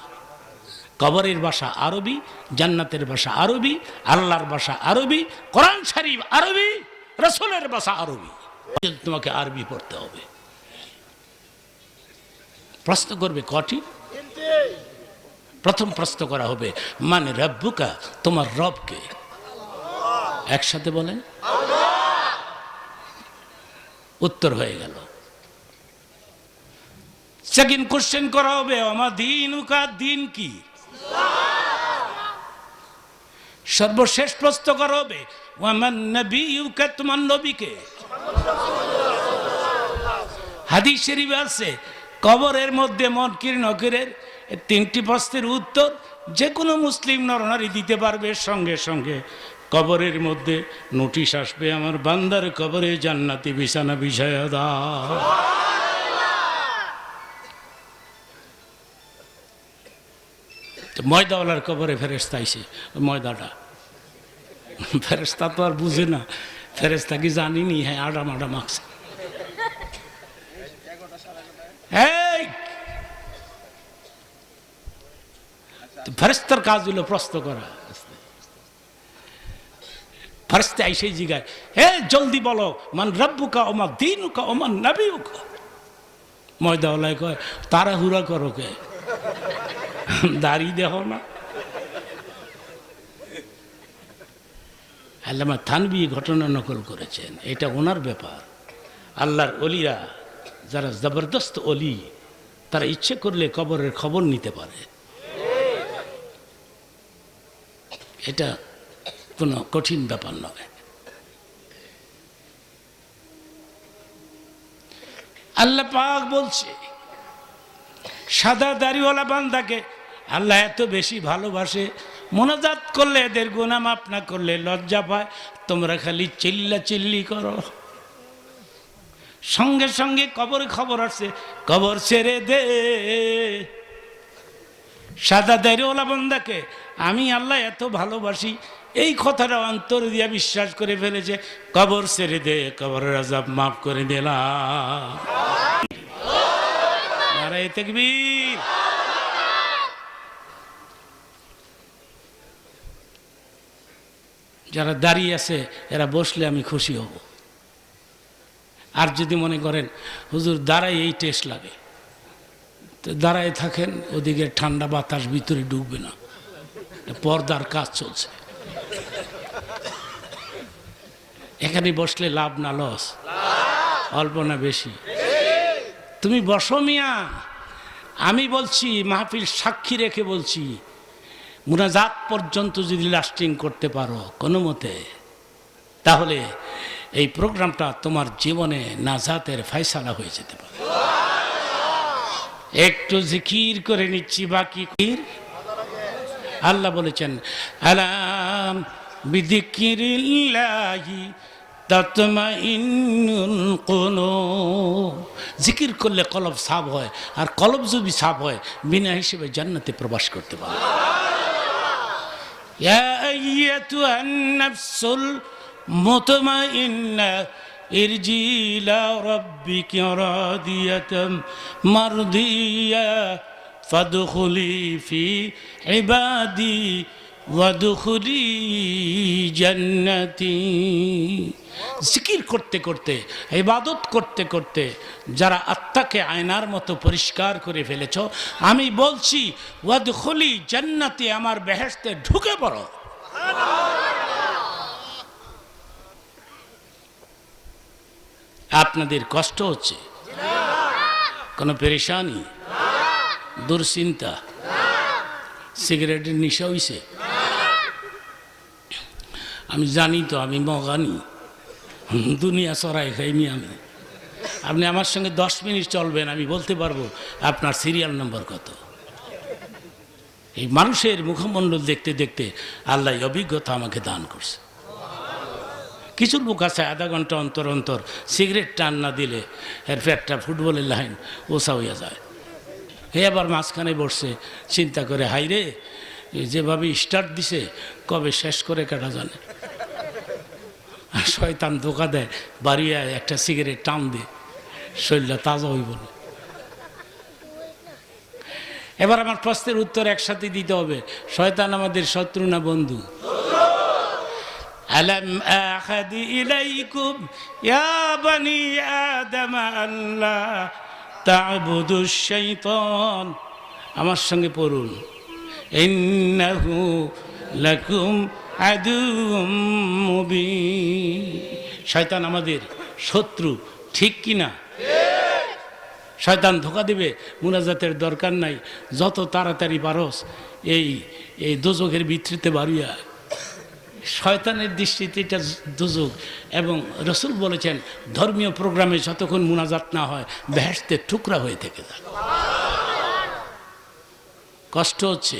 কবরের ভাষা আরবি, জান্নাতের ভাষা আরবি, আল্লাহর ভাষা আরবি, কোরআন শরীফ আরবি, রাসূলের ভাষা আরবি। তোমাকে আরবি পড়তে হবে। প্রশ্ন করবে কটি? প্রথম প্রশ্ন করা হবে, মানে রব্বুকা, তোমার রবকে। একসাথে বলেন, উত্তর হয়ে গেল। সেকেন্ড কোশ্চেন করা হবে, আমা দীনুকা, দিন কি? সর্বশেষ প্রশ্ন করা হবে, ওয়ামান নবিয়ুকা, তোমার নবীকে। হাদিস শরীফে আছে, কবরের মধ্যে মুনকির নকিরের 3টি প্রশ্নের উত্তর যে কোনো মুসলিম নরনারী দিতে পারবে। সঙ্গে সঙ্গে কবরের মধ্যে নোটিশ আসবে, আমার বান্দার কবরে জান্নাতি বিছানা বিছায়া দাও। ময়দাওয়ালার কবরে ফেরেশতা আইছে, ময়দাটা ফেরেশতা তো আর বুঝে না, ফেরেশতা কি জানিনি, হ্যাঁ আডা মাডা মাখছে। ফেরেশতার কাজ হলো প্রশ্ন করা। ফেরেশতা আইসে জিগায়, হে জলদি বলো, মান রব্বুকা ওমা দীনুকা ওমা নবিয়ুকা। ময়দাওয়ালায় কয়, তাড়াহুড়া করো কে, দাড়ি দেখো না। আল্লামা থানভী ঘটনা নকল করেছেন, এটা ওনার ব্যাপার। আল্লাহর অলিরা যারা জবরদস্ত অলি, তারা ইচ্ছে করলে কবরের খবর নিতে পারে। এটা কোনো কঠিন ব্যাপার নয়। আল্লাহ পাক বলছে, সাদা দাড়িওয়ালা বান্দাকে আল্লাহ এত বেশি ভালোবাসে, মোনাজাত করলে এদের গুনাহ মাফ না করলে লজ্জা পায়। তোমরা খালি চিল্লা চিল্লি করো। সঙ্গে সঙ্গে কবরে খবর আসছে, কবর ছেড়ে দে। সাদা দাড়িওয়ালা বান্দাকে আমি আল্লাহ এত ভালোবাসি, এই কথাটা অন্তর দিয়া বিশ্বাস করে ফেলেছে। কবর ছেড়ে দে, কবরের আযাব মাফ করে দিলাম। নারায়ে তাকবীর। যারা দাঁড়িয়ে আছে এরা বসলে আমি খুশি হব। আর যদি মনে করেন হুজুর দাঁড়াই এই টেস্ট লাগে, তো দাঁড়ায় থাকেন, ওদিকে ঠান্ডা বাতাস ভিতরে ঢুকবে না, পর্দার কাজ চলছে। এখানে বসলে লাভ না লস? অল্প না বেশি? তুমি বসো মিয়া। আমি বলছি, মাহফিল সাক্ষী রেখে বলছি, মুনাজাত পর্যন্ত যদি লাস্টিং করতে পারো কোনো মতে, তাহলে এই প্রোগ্রামটা তোমার জীবনে নাজাতের ফয়সালা হয়ে যেতে পারে। একটু জিকির করে নিচ্ছি, বাকি আল্লাহ বলেছেন আলাম বিযিকরিল্লাহি তাতমাইন্নুল কুলুব। জিকির করলে কলব সাফ হয়, আর কলব যদি সাফ হয় বিনা হিসেবে জান্নাতে প্রবেশ করতে পারে। ইয়া আইয়াতুহান নাফসুল মুতমাইন্নাহ ইরজি ইলা রাব্বিকি রাদিয়াতাম মারদিয়া ফাদখুলি ফি ইবাদি ওয়াদখুলি জান্নাতি। জিকির করতে করতে, ইবাদত করতে করতে যারা আত্মাকে আয়নার মতো পরিষ্কার করে ফেলেছ, আমি বলছি ওয়াদখুলি জান্নাতি, আমার বেহেশতে ঢুকে পড়ো। আপনাদের কষ্ট হচ্ছে? কোনো পেরেশানি, দুশ্চিন্তা, সিগারেটের নেশা হইছে? আমি জানি তো, আমি মগানি, দুনিয়া চড়াই খাইনি আমি। আপনি আমার সঙ্গে 10 মিনিট চলবেন, আমি বলতে পারবো আপনার সিরিয়াল নম্বর কত। এই মানুষের মুখমণ্ডল দেখতে দেখতে আল্লাহ অভিজ্ঞতা আমাকে দান করছে। কিছু লোক আছে আধা ঘন্টা অন্তর অন্তর সিগারেট টান না দিলে এর পেটটা ফুটবলের লাইন ওসা হইয়া যায়। হে আবার মাঝখানে বসছে, চিন্তা করে হাই রে, যেভাবে স্টার্ট দিছে কবে শেষ করে কাটা জানে। শয়তান ধোকা দেয়, বাড়িয়ে একটা সিগারেট টান দিয়ে শরীরটা তাজা হইব না। এবার আমার প্রশ্নের উত্তর একসাথে দিতে হবে, শয়তান আমাদের শত্রু না বন্ধু? আলাম আহাদি ইলাইকুম ইয়া বানি আদম আল্লাহ তা'বুদুশ শাইতান। আমার সঙ্গে পড়ুন, ইন্নাহু লাকুম আদুউম মুবিন। শয়তান আমাদের শত্রু, ঠিক কি না? শয়তান ধোকা দেবে, মুনাজাতের দরকার নাই, যত তাড়াতাড়ি পারস এই দোজখের ভিতরিতে বাড়িয়া। শয়তানের দৃষ্টিতে এটা দোজখ। এবং রসুল বলেছেন ধর্মীয় প্রোগ্রামে যতক্ষণ মুনাজাত না হয় বেহেশতের টুকরা হয়ে থেকে যায়। কষ্ট হচ্ছে,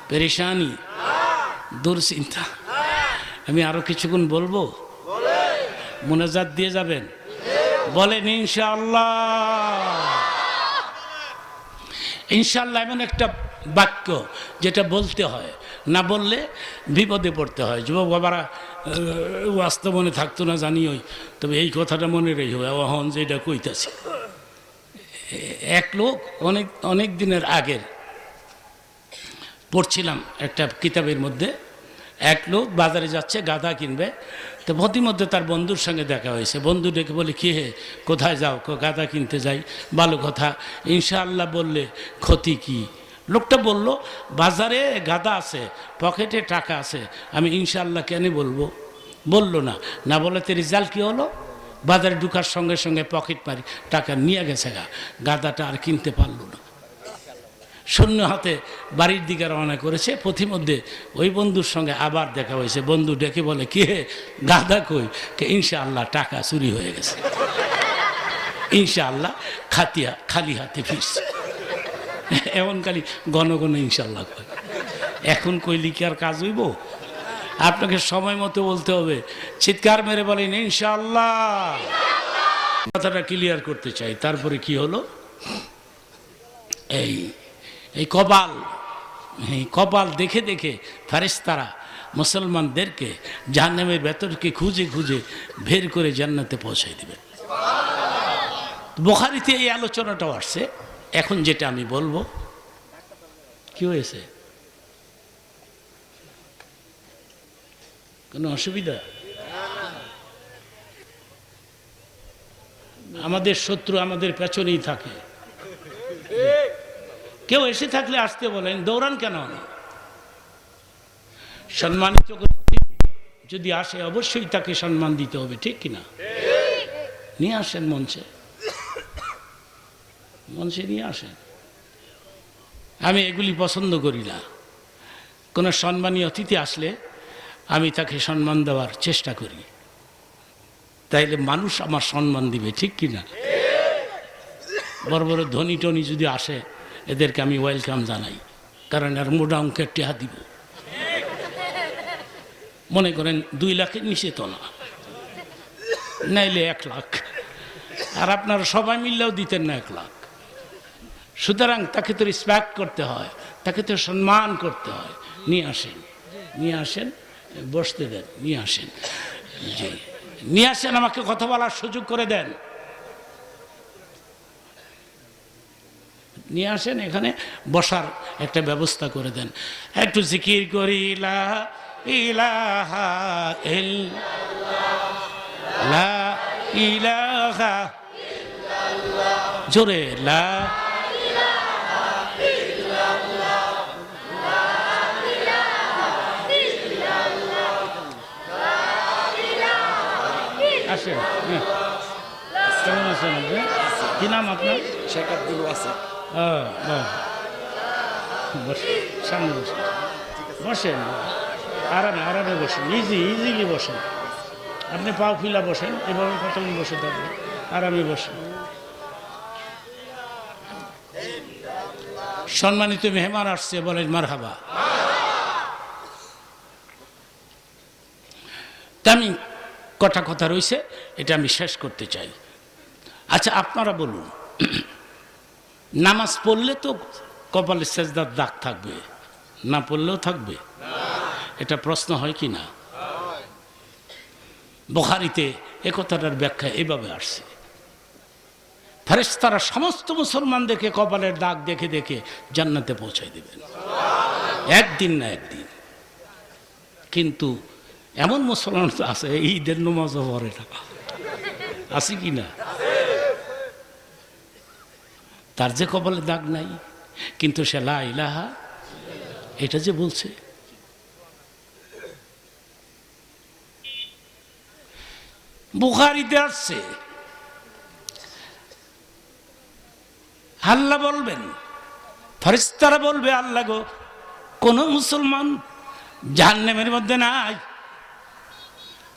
পেরেশানি, দুশ্চিন্তা, আমি আরো কিছুক্ষণ বলবো, মুনাজাত দিয়ে যাবেন? বলেন ইনশাআল্লাহ। ইনশাআল্লাহ এমন একটা বাক্য যেটা বলতে হয়, না বললে বিপদে পড়তে হয়। যুবক বাবারা, বাস্তব মনে থাকতো না জানিওই, তবে এই কথাটা মনে রেখে এখন যেটা কইতাছি। এক লোক অনেক দিনের আগের পড়ছিলাম একটা কিতাবের মধ্যে, এক লোক বাজারে যাচ্ছে গাধা কিনবে, তো প্রতিমধ্যে তার বন্ধুর সঙ্গে দেখা হয়েছে। বন্ধু ডেকে বলে, কি হে, কোথায় যাও? গাধা কিনতে যাই। ভালো কথা, ইনশাআল্লাহ বললে ক্ষতি কি? লোকটা বলল, বাজারে গাধা আছে, পকেটে টাকা আছে, আমি ইনশাআল্লাহ কেন বলবো? বলল না। না বলেতে রেজাল্ট কী হলো? বাজারে ঢুকার সঙ্গে সঙ্গে পকেট মারি টাকা নিয়ে গেছে গাধাটা আর কিনতে পারল না। শূন্য হাতে বাড়ির দিকে রওনা করেছে। পথিমধ্যে ওই বন্ধুর সঙ্গে আবার দেখা হয়েছে। বন্ধু ডেকে বলে, কি হে, গাধা কই? ইনশাআল্লাহ টাকা চুরি হয়ে গেছে, ইনশাআল্লাহ খালি হাতে ফিরছে। এমন খালি ঘন ঘন ইনশাআল্লাহ কয়। এখন কইলি কি আর কাজ হইব? আপনাকে সময় মতো বলতে হবে। চিৎকার মেরে বলেন ইনশাআল্লাহ। কথাটা ক্লিয়ার করতে চাই। তারপরে কি হলো? এই কপাল দেখে দেখে ফেরেশতারা মুসলমানদেরকে জাহান্নামের ভেতরকে খুঁজে খুঁজে বের করে জান্নাতে পৌঁছাই দিবে। বুখারীতে এই আলোচনাটাও আসছে। এখন যেটা আমি বলবো, কি হয়েছে? কোনো অসুবিধা? আমাদের শত্রু আমাদের পেছনেই থাকে। কেউ এসে থাকলে আসতে বলেন, দৌড়ান কেন? সম্মানিত যদি আসে অবশ্যই তাকে সম্মান দিতে হবে, ঠিক কিনা? নিয়ে আসেন মঞ্চে নিয়ে আসেন। আমি এগুলি পছন্দ করি না। কোনো সম্মানী অতিথি আসলে আমি তাকে সম্মান দেওয়ার চেষ্টা করি। তাইলে মানুষ আমার সম্মান দিবে, ঠিক কিনা? বড় বড় ধনী টনি যদি আসে এদেরকে আমি ওয়েলকাম জানাই, কারণ আর মোটা অঙ্কের টেহা দিব। মনে করেন 2 লাখের নিচে তো না, নাইলে 1 লাখ, আর আপনারা সবাই মিললেও দিতেন না 1 লাখ। সুতরাং তাকে তো রেসপেক্ট করতে হয়, তাকে তো সম্মান করতে হয়। নিয়ে আসেন, নিয়ে আসেন, বসতে দেন, নিয়ে আসেন, জি নিয়ে আসেন, আমাকে কথা বলার সুযোগ করে দেন। নিয়ে আসেন, এখানে বসার একটা ব্যবস্থা করে দেন। একটু জিকির করি লা ইলাহা ইল্লাল্লাহ, লা ইলাহা ইল্লাল্লাহ, জোরে লা ইলাহা ইল্লাল্লাহ, লা ইলাহা ইল্লাল্লাহ, লা ইলাহা। আসেন, কেমন আছেন আপনি? কি নাম আপনার? শেখ আব্দুল ওয়াসিক। সামনে বসেন, বসেন, আরামে আরামে বসেন, ইজিলি বসেন। আপনি পাও ফিলা বসেন, এভাবে কতক্ষণ বসে থাকবেন, আরামে বসেন। সম্মানিত মেহমান আসছে, বলেন মারহাবা। তা আমি কথা রয়েছে, এটা আমি শেষ করতে চাই। আচ্ছা, আপনারা বলুন, নামাজ পড়লে তো কপালে সেজদার দাগ থাকবে, না পড়লেও থাকবে? এটা প্রশ্ন হয় কি না? বুখারীতে এ কথাটার ব্যাখ্যা এভাবে আসছে, ফেরেশতারা সমস্ত মুসলমানদেরকে কপালের দাগ দেখে দেখে জান্নাতে পৌঁছায় দেবেন, একদিন না একদিন। কিন্তু এমন মুসলমান আছে ঈদের নামাজও পড়ে না, আছে কি না? তার যে কপালে দাগ নাই, কিন্তু সে লা ইলাহা এটা যে বলছে। বুখারীতে আসছে, আল্লাহ বলবেন, ফেরেশতারা বলবে, আল্লাহ গো, কোন মুসলমান জাহান্নামের মধ্যে নাই।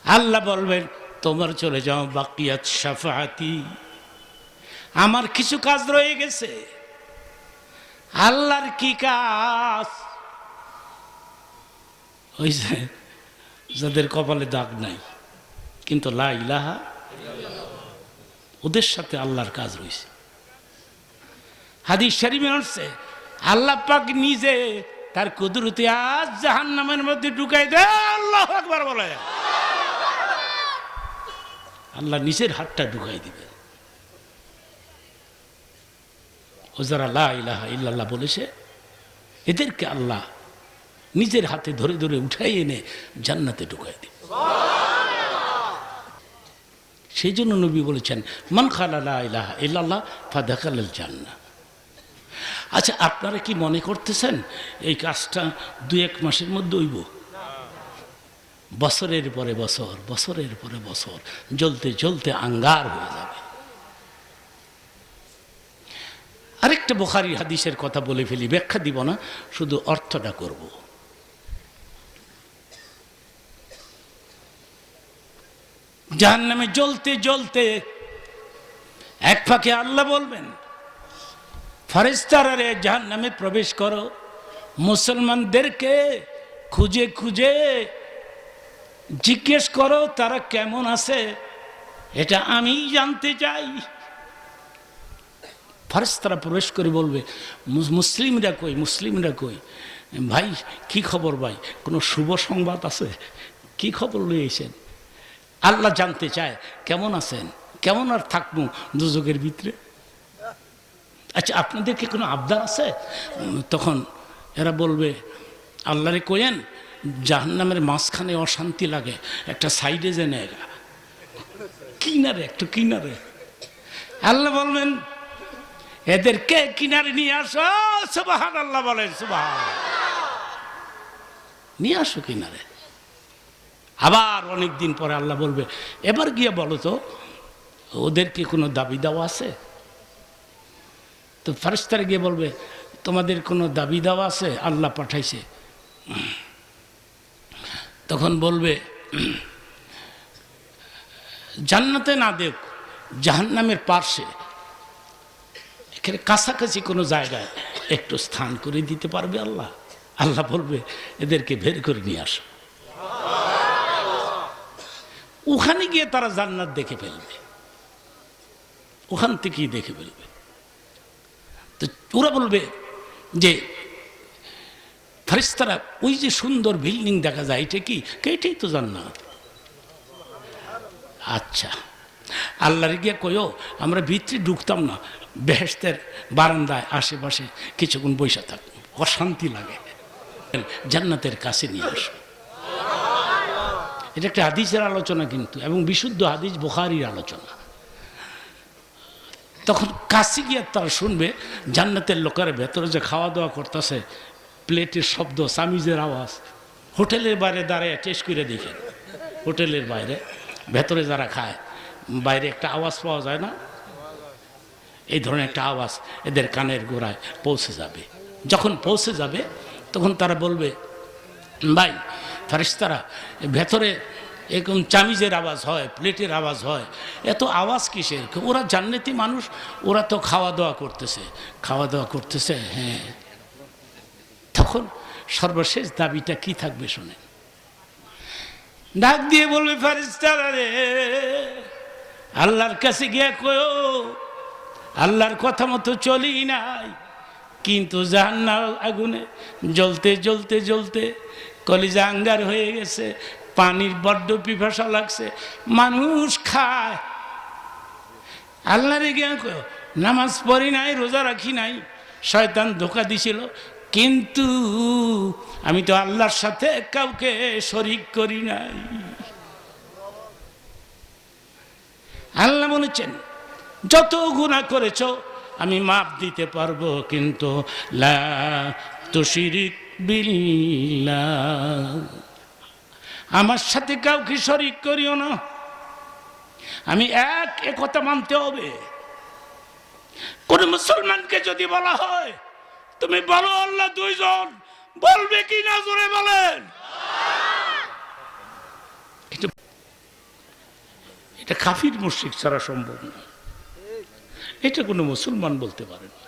আল্লাহ বলবেন, তোমার চলে যাও বাকিয়াত শাফাআতি, আমার কিছু কাজ রয়ে গেছে। আল্লাহর কি কাজ? ওই যে যাদের কপালে দাগ নাই কিন্তু লা ইলাহা, ওদের সাথে আল্লাহর কাজ রয়েছে। হাদিস শরীফে আসছে, আল্লাহ পাক নিজে তার কুদরতে আজ জাহান্নামের মধ্যে ঢুকাই দেয়। আল্লাহু আকবার বলে, আল্লাহ নিজের হাতটা ঢুকাই দিবে। ও যারা লা ইলাহা ইল্লাল্লাহ বলেছে, এদেরকে আল্লাহ নিজের হাতে ধরে ধরে উঠাই এনে জান্নাতে ঢুকাই দিবে। সেই জন্য নবী বলেছেন, মান খালা লা ইলাহা ইল্লাল্লাহ ফাদাখালাল জান্নাহ। আচ্ছা, আপনারা কি মনে করতেছেন এই কাজটা 2-1 মাসের মধ্যে হইব? বছরের পরে বছর, বছরের পরে বছর, জ্বলতে জ্বলতে আঙ্গার হয়ে যাবে। আরেকটা বুখারী হাদিসের কথা বলে ফেলি, ব্যাখ্যা দিব না, শুধু অর্থটা করব। জাহান্নামে জ্বলতে জ্বলতে এক ফাঁকে আল্লাহ বলবেন, ফেরেশতারা রে জাহান্নামে প্রবেশ করো, মুসলমানদেরকে খুঁজে খুঁজে জিজ্ঞেস করো তারা কেমন আছে, এটা আমি জানতে চাই। ফেরেশতারা প্রবেশ করে বলবে, মুসলিমরা কই, মুসলিমরা কই? ভাই কি খবর ভাই, কোনো শুভ সংবাদ আছে? কি খবর লইয়েছেন? আল্লাহ জানতে চায় কেমন আছেন, কেমন আর থাকবো দুজকের ভিতরে। আচ্ছা, আপনাদেরকে কোনো আবদার আছে? তখন এরা বলবে, আল্লাহরে কইেন জাহান্নামের মাঝখানে অশান্তি লাগে, একটা সাইডে যে নেগা, কিনারে, একটু কিনারে। আল্লাহ বলবেন, এদেরকে কিনারে নিয়ে আসো। সুবহানাল্লাহ বলেন, সুবহানাল্লাহ, নিয়ে আসো কিনারে। আবার অনেক দিন পরে আল্লাহ বলবে, এবার গিয়ে বলো তো ওদেরকে কোনো দাবি দাওয়া আছে? তো ফেরেশতারা গিয়ে বলবে, তোমাদের কোনো দাবি দাওয়া আছে? আল্লাহ পাঠাইছে। তখন বলবে জান্নাতে না দেখ, জাহান্নামের পার্শ্বে এখানে কাছাকাছি কোনো জায়গায় একটু স্থান করে দিতে পারবে আল্লাহ? আল্লাহ বলবে এদেরকে বের করে নিয়ে আসো। ওখানে গিয়ে তারা জান্নাত দেখে ফেলবে, ওখান থেকেই দেখে ফেলবে। তো ওরা বলবে যে ফেরেশতারা, ওই যে সুন্দর বিল্ডিং দেখা যায় এটা কি? এটাই তো জান্নাত। আচ্ছা, আল্লাহরে গিয়ে কইও আমরা ভিতরে ঢুকতাম না, বেহেশতের বারান্দায় আশেপাশে কিছুক্ষণ বসে থাকবো, অশান্তি লাগে, জান্নাতের কাছে নিয়ে আসো। এটা একটা হাদিসের আলোচনা কিন্তু, এবং বিশুদ্ধ হাদিস, বুখারীর আলোচনা। তখন কাছে গিয়ে তারা শুনবে জান্নাতের লোকেরা ভেতরে যে খাওয়া দাওয়া করতেছে, প্লেটের শব্দ, চামিজের আওয়াজ। হোটেলের বাইরে দাঁড়ায় টেস্ট করে দেখেন, হোটেলের বাইরে ভেতরে যারা খায়, বাইরে একটা আওয়াজ পাওয়া যায় না? এই ধরনের একটা আওয়াজ এদের কানের গোড়ায় পৌঁছে যাবে। যখন পৌঁছে যাবে তখন তারা বলবে, ভাই ফেরেশতারা, ভেতরে এরকম চামিজের আওয়াজ হয়, প্লেটের আওয়াজ হয়, এত আওয়াজ কিসের? ওরা জান্নাতি মানুষ, ওরা তো খাওয়া দাওয়া করতেছে, খাওয়া দাওয়া করতেছে। হ্যাঁ, তখন সর্বশেষ দাবিটা কি থাকবে শোনেন। ডাক দিয়ে বলবে, ফেরেশতারা রে, আল্লাহর কাছে গিয়ে কয়ো আল্লাহর কথা মতো চলি নাই, কিন্তু জাহান্নাম আগুনে জ্বলতে জ্বলতে জ্বলতে কলিজা আঙ্গার হয়ে গেছে, পানির বড্ড পিপাসা লাগছে, মানুষ খায়। আল্লাহরে গিয়ে কয়ো নামাজ পড়ি নাই, রোজা রাখি নাই, শয়তান ধোঁকা দিছিল, কিন্তু আমি তো আল্লাহর সাথে কাউকে শরীক করি নাই। আল্লাহ বলেছেন যত গুনাহ করেছো আমি মাপ দিতে পারবো, কিন্তু লা তুশরিক বিল্লাহ, আমার সাথে কাউকে শরীক করিও না। আমি এক কথা মানতে হবে। কোন মুসলমানকে যদি বলা হয় তুমি বলো আল্লাহ দুইজন, বলবে কি না? জোরে বলেন। এটা কাফির মুশরিক ছাড়া সম্ভব না, এটা কোনো মুসলমান বলতে পারে না।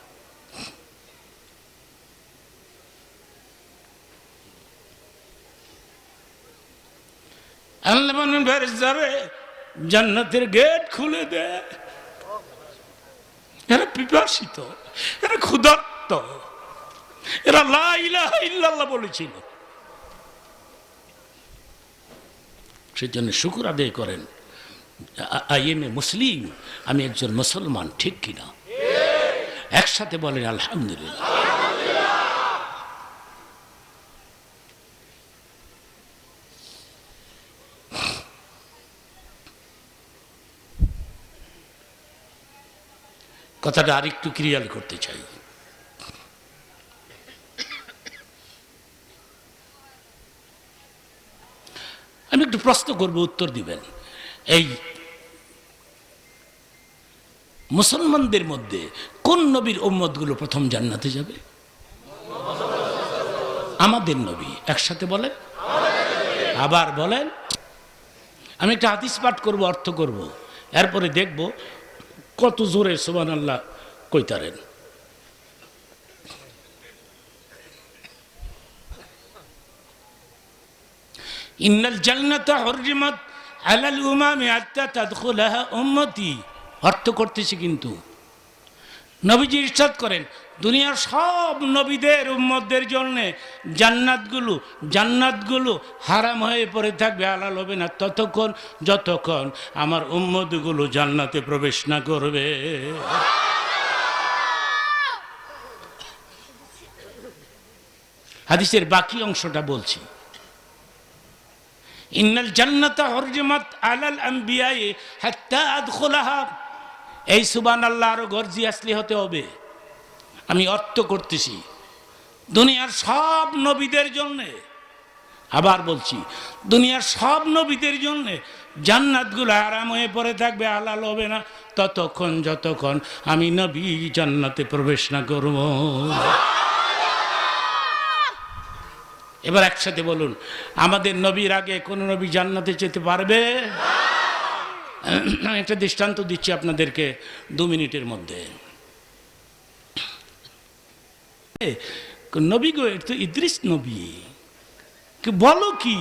আল্লাহ বলেন ফেরেশতারে জান্নাতের গেট খুলে দে। এরা পিপাসিত, এরা ক্ষুধার্ত, এরা লা ইলাহা ইল্লাল্লাহ বলেছিল। সেজন্য শুকর আদায় করেন, আই এম এ মুসলিম, আমি একজন মুসলমান, ঠিক কিনা? একসাথে বলেন আলহামদুলিল্লাহ। কথাটা আরেকটু ক্লিয়ার করতে চাই। আমি একটু প্রশ্ন করবো, উত্তর দিবেন। এই মুসলমানদের মধ্যে কোন নবীর উম্মতগুলো প্রথম জান্নাতে যাবে? আমাদের নবী। একসাথে বলেন, আবার বলেন। আমি একটা হাদিস পাঠ করব, অর্থ করব, এরপরে দেখব কত জোরে সুবহানাল্লাহ কইতারেন। ইন্নাল জান্নাতা হুররিমাত আলাল উমামি হাত্তা তাদখুলাহা উম্মতি। অর্থ করতেছি কিন্তু নবীজি ইরশাদ করেন, দুনিয়ার সব নবীদের উম্মতদের জন্য জান্নাতগুলো হারাম হয়ে পড়ে থাকবে, হালাল হবে না ততক্ষণ যতক্ষণ আমার উম্মতগুলো জান্নাতে প্রবেশ না করবে। হাদিসের বাকি অংশটা বলছি। ইন্নাল জান্নাতা হুররিমাত আলাল আম্বিয়াই হাত্তা আদখুলাহা। এই সুবহানাল্লাহ আরো গর্জি আসলে হতে হবে। আমি অর্থ করতেছি দুনিয়ার সব নবীদের জন্য, আবার বলছি দুনিয়ার সব নবীদের জন্য জান্নাতগুলো আরাম হয়ে পড়ে থাকবে, হালাল হবে না ততক্ষণ যতক্ষণ আমি নবী জান্নাতে প্রবেশ না করব। এবার একসাথে বলুন, আমাদের নবীর আগে কোন নবী জান্নাতে যেতে পারবে? আমি একটা দৃষ্টান্ত দিচ্ছি আপনাদেরকে 2 মিনিটের মধ্যে। নবী গো, এটা তো ইদ্রিস নবী, বলো কি?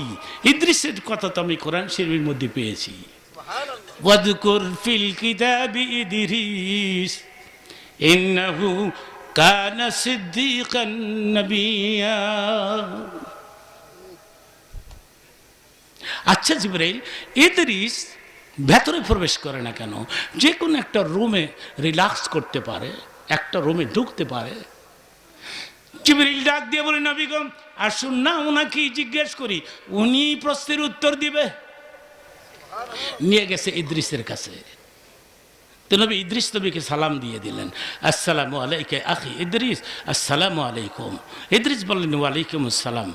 ইদ্রিসের কথা তো আমি কোরআন শরীফের মধ্যে পেয়েছি। ওয়াযকুর ফিল কিতাবি ইদ্রিস ইন্নাহু কানা সিদ্দীকান নবিয়্যা। আচ্ছা জিবরাইল, ইদ্রিস ভেতরে প্রবেশ করে না কেন? যে কোনো একটা রুমে রিল্যাক্স করতে পারে, একটা রুমে ঢুকতে পারে। জিবরাইল ডাক দিয়ে বলে, নবী গো আসুন না, ওনাকে জিজ্ঞেস করি, উনি প্রশ্নের উত্তর দিবে। নিয়ে গেছে ইদ্রিসের কাছে। তো নবী ইদ্রিস নবীকে সালাম দিয়ে দিলেন, আসসালামু আলাইকা আখি ইদ্রিস, আসসালামু আলাইকুম। ইদ্রিস বললেন, ওয়ালাইকুম আসসালাম।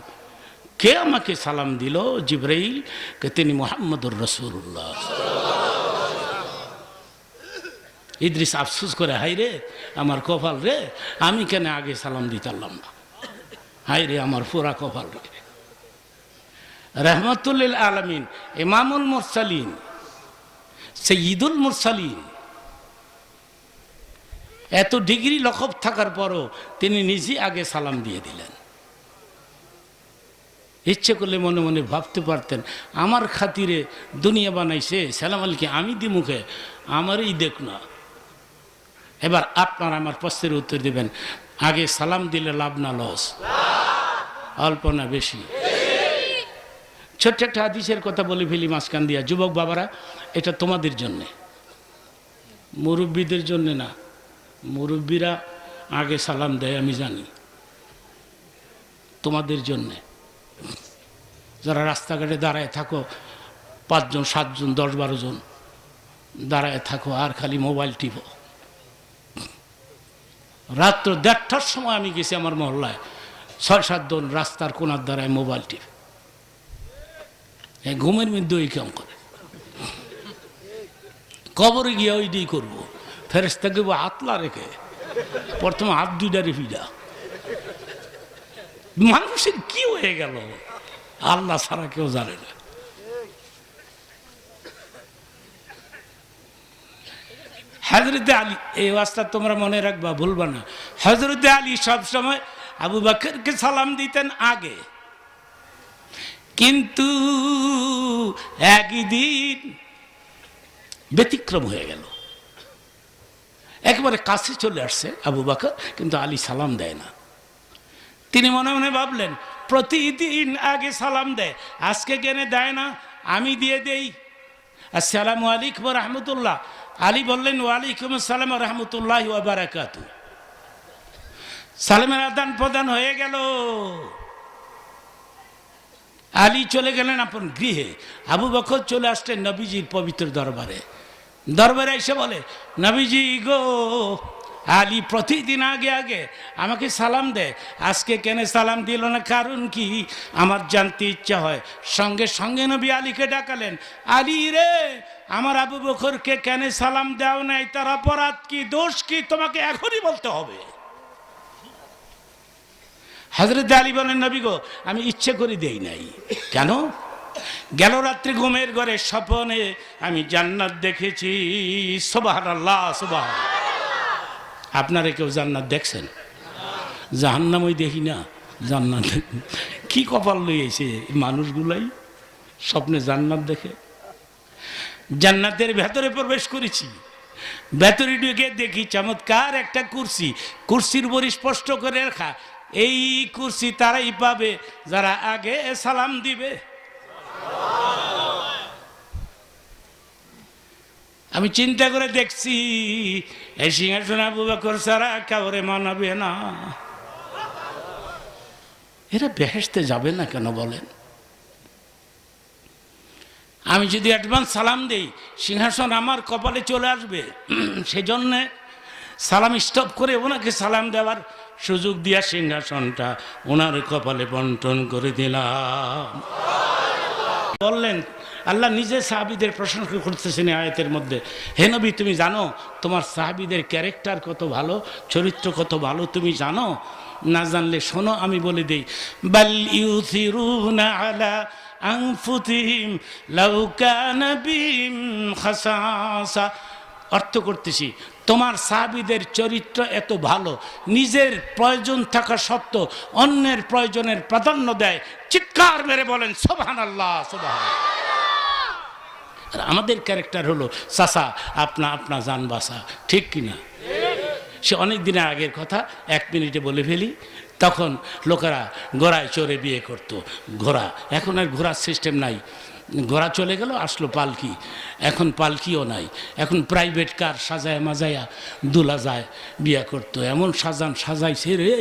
কে আমাকে সালাম দিল? জিবরাইল। কে তিনি মুহাম্মদুর রাসূলুল্লাহ। ইদ্রিস আফসোস করে, হাই রে আমার কপাল রে, আমি কেন আগে সালাম দিতে পারলাম না, হাই রে আমার পুরা কপাল রে। রহমাতুল লিল আলামিন, ইমামুল মুরসালিন, সাইয়্যিদুল মুরসালিন, এত ডিগ্রি লকব থাকার পরও তিনি নিজে আগে সালাম দিয়ে দিলেন। ইচ্ছে করলে মনে মনে ভাবতে পারতেন, আমার খাতিরে দুনিয়া বানাইছে, সালাম আলাইকে আমি দি মুখে, আমারই দেখ না। এবার আপনার আমার প্রশ্নের উত্তর দিবেন, আগে সালাম দিলে লাভ না লস? অল্প না বেশি? ছোট্ট একটা হাদিসের কথা বলে ফেলি মাঝখান দিয়া। যুবক বাবারা, এটা তোমাদের জন্যে, মুরব্বীদের জন্যে না। মুরব্বীরা আগে সালাম দেয় আমি জানি, তোমাদের জন্যে। যারা রাস্তাঘাটে দাঁড়ায় থাকো, 5 জন 7 জন 10 12 জন দাঁড়ায় থাকো আর খালি মোবাইল টিপো। রাত্র 1:30টার সময় আমি গেছি আমার মহল্লায়, 6-7 জন রাস্তার কোনার দ্বারায় মোবাইল টিপ, ঘুমের মধ্যে ওই কাম করে। কবরে গিয়ে ওই দিয়েই করবো, ফেরেশতাকে হাতলা রেখে প্রথমে হাত 2টারে ফিডা। মানুষের কি হয়ে গেল আল্লাহ ছাড়া কেউ জানে না। হযরতে আলী, এই ওয়াজটা তোমরা মনে রাখবা, ভুলবা না। হযরতে আলী সবসময় আবু বকরকে সালাম দিতেন আগে, কিন্তু একদিন ব্যতিক্রম হয়ে গেল। একেবারে কাছে চলে আসছে আবু বকর, কিন্তু আলী সালাম দেয় না। তিনি মনে মনে ভাবলেন, প্রতিদিন আগে সালাম দেয়, আজকে কেন দেয় না, আমি দিয়ে দেই। আসসালামু আলাইকুম ওয়া রাহমাতুল্লাহ। আলী বললেন, ওয়ালাইকুম আসসালাম ওয়া রাহমাতুল্লাহি ওয়া বারাকাতুহু। সালামের আদান প্রদান হয়ে গেল। আলী চলে গেলেন আপন গৃহে, আবু বকর চলে আসলেন নবীজির পবিত্র দরবারে। দরবারে এসে বলে, নবীজি গো, আলী প্রতিদিন আগে আগে আমাকে সালাম দেয়, আজকে কেন সালাম দিল না, কারণ কি আমার জানতে ইচ্ছা হয়। সঙ্গে সঙ্গে নবী আলীকে ডাকালেন, আলী রে, আমার আবু বকরকে কেন সালাম দাও নাই, তার অপরাধ কি, দোষ কি, তোমাকে এখনই বলতে হবে। হযরত আলী বলেন, নবী গো, আমি ইচ্ছে করে দেই নাই। কেন? গেল রাত্রে ঘুমের ঘরে স্বপ্নে আমি জান্নাত দেখেছি। সুবহানাল্লাহ, সুবহানাল্লাহ। আপনারা কেউ জান্নাত দেখছেন? জাহান্নাম ওই দেখি না, জান্নাত কি কপাল লইছে মানুষগুলাই, স্বপ্নে জান্নাত দেখে। জান্নাতের ভেতরে প্রবেশ করেছি, ভেতরে ঢুকে দেখি চমৎকার একটা কুরসি, কুরসির উপর স্পষ্ট করে রাখা, এই কুরসি তারাই পাবে যারা আগে সালাম দিবে। আমি চিন্তা করে দেখছি, এই সিংহাসন আবু বকর ছাড়া কাউরে মানাবে না। এরা বেহেশতে যাবে না কেন বলেন? আমি যদি অ্যাডভান্স সালাম দেই, সিংহাসন আমার কপালে চলে আসবে। সেজন্যে সালাম স্টপ করে ওনাকে সালাম দেওয়ার সুযোগ দিয়া সিংহাসনটা ওনার কপালে বন্টন করে দিলাম। বললেন, আল্লাহ নিজে সাহাবীদের প্রশংসা করতেছেন আয়াতের মধ্যে, হে নবী, তুমি জানো তোমার সাহাবীদের ক্যারেক্টার কত ভালো, চরিত্র কত ভালো, তুমি জানো? না জানলে শোনো, আমি বলে দেই। বাল ইউথিরুনা আলা আনফুসিহিম লাউ কানা বিহিম খাসাসা। অর্থ করতেছি, তোমার সাহাবীদের চরিত্র এত ভালো, নিজের প্রয়োজন থাকা সত্ত্বেও অন্যের প্রয়োজনের প্রাধান্য দেয়। চিৎকার মেরে বলেন সুবহানাল্লাহ, সুবহানাল্লাহ। আর আমাদের ক্যারেক্টার হলো চাচা আপনা জান বাসা, ঠিক কিনা? সে অনেক দিনের আগের কথা, 1 মিনিটে বলে ফেলি। তখন লোকেরা ঘোড়ায় চড়ে বিয়ে করত। ঘোড়া, এখন আর ঘোড়ার সিস্টেম নাই, ঘোড়া চলে গেল, আসলো পালকি। এখন পালকিও নাই, এখন প্রাইভেট কার সাজায় মাজায়া দুলা যায় বিয়ে করত। এমন সাজাইছে রে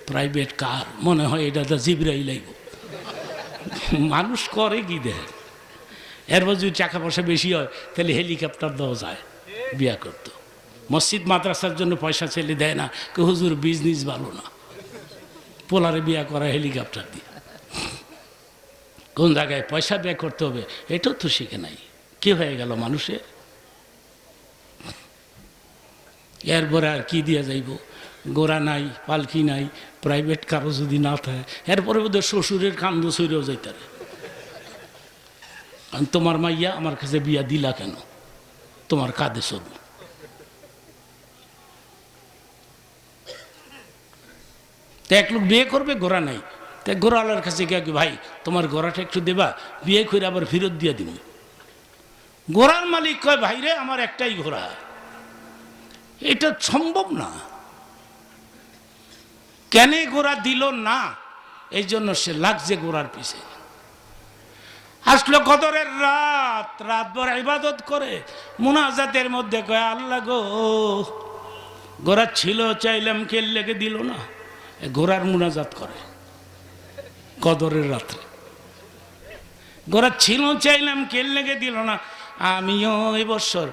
প্রাইভেট কার, মনে হয় এটা তো জিবরাই লাগবে। মানুষ করে কি দেয়, এরপর যদি টাকা পয়সা বেশি হয় তাহলে হেলিকপ্টার দেওয়া যায়, বিয়া করতো। মসজিদ মাদ্রাসার জন্য পয়সা ছেলে দেয় না, কে হুজুর বিজনেস ভালো না, পোলারে বিয়া করা হেলিকপ্টার দিয়ে। কোন জায়গায় পয়সা ব্যয় করতে হবে এটাও তো শিখে নাই। কি হয়ে গেল মানুষের? এরপরে আর কি দিয়া যাইব? গোড়া নাই, পালকি নাই, প্রাইভেট কারো যদি না থাকে, এরপরে বোধহয় শ্বশুরের কান্দ সইরেও যাইতারে। তোমার মাইয়া আমার কাছে বিয়া দিলা কেন, তোমার কাঁধে চলব। তো এক লোক বিয়ে করবে, ঘোড়া নাই, তাই ঘোড়াওয়ালার কাছে গিয়ে, ভাই তোমার ঘোড়াটা একটু দেবা, বিয়ে করে আবার ফেরত দিয়ে দিব। ঘোড়ার মালিক কয়, ভাই রে আমার একটাই ঘোড়া, এটা সম্ভব না। কেন ঘোড়া দিল না? এই জন্য সে লাগছে ঘোড়ার পিছে। আসলো কদরের রাত, রাতভর ইবাদত করে মুনাজাতের মধ্যে কয়, আল্লাহ গো, ঘোড়া ছিল চাইলাম কে লেগে দিল না। ঘোড়ার মুনাজাত করে কদরের রাত্রে, ঘোড়া ছিল চাইলাম কে লেগে দিল না। আমিও এই বছর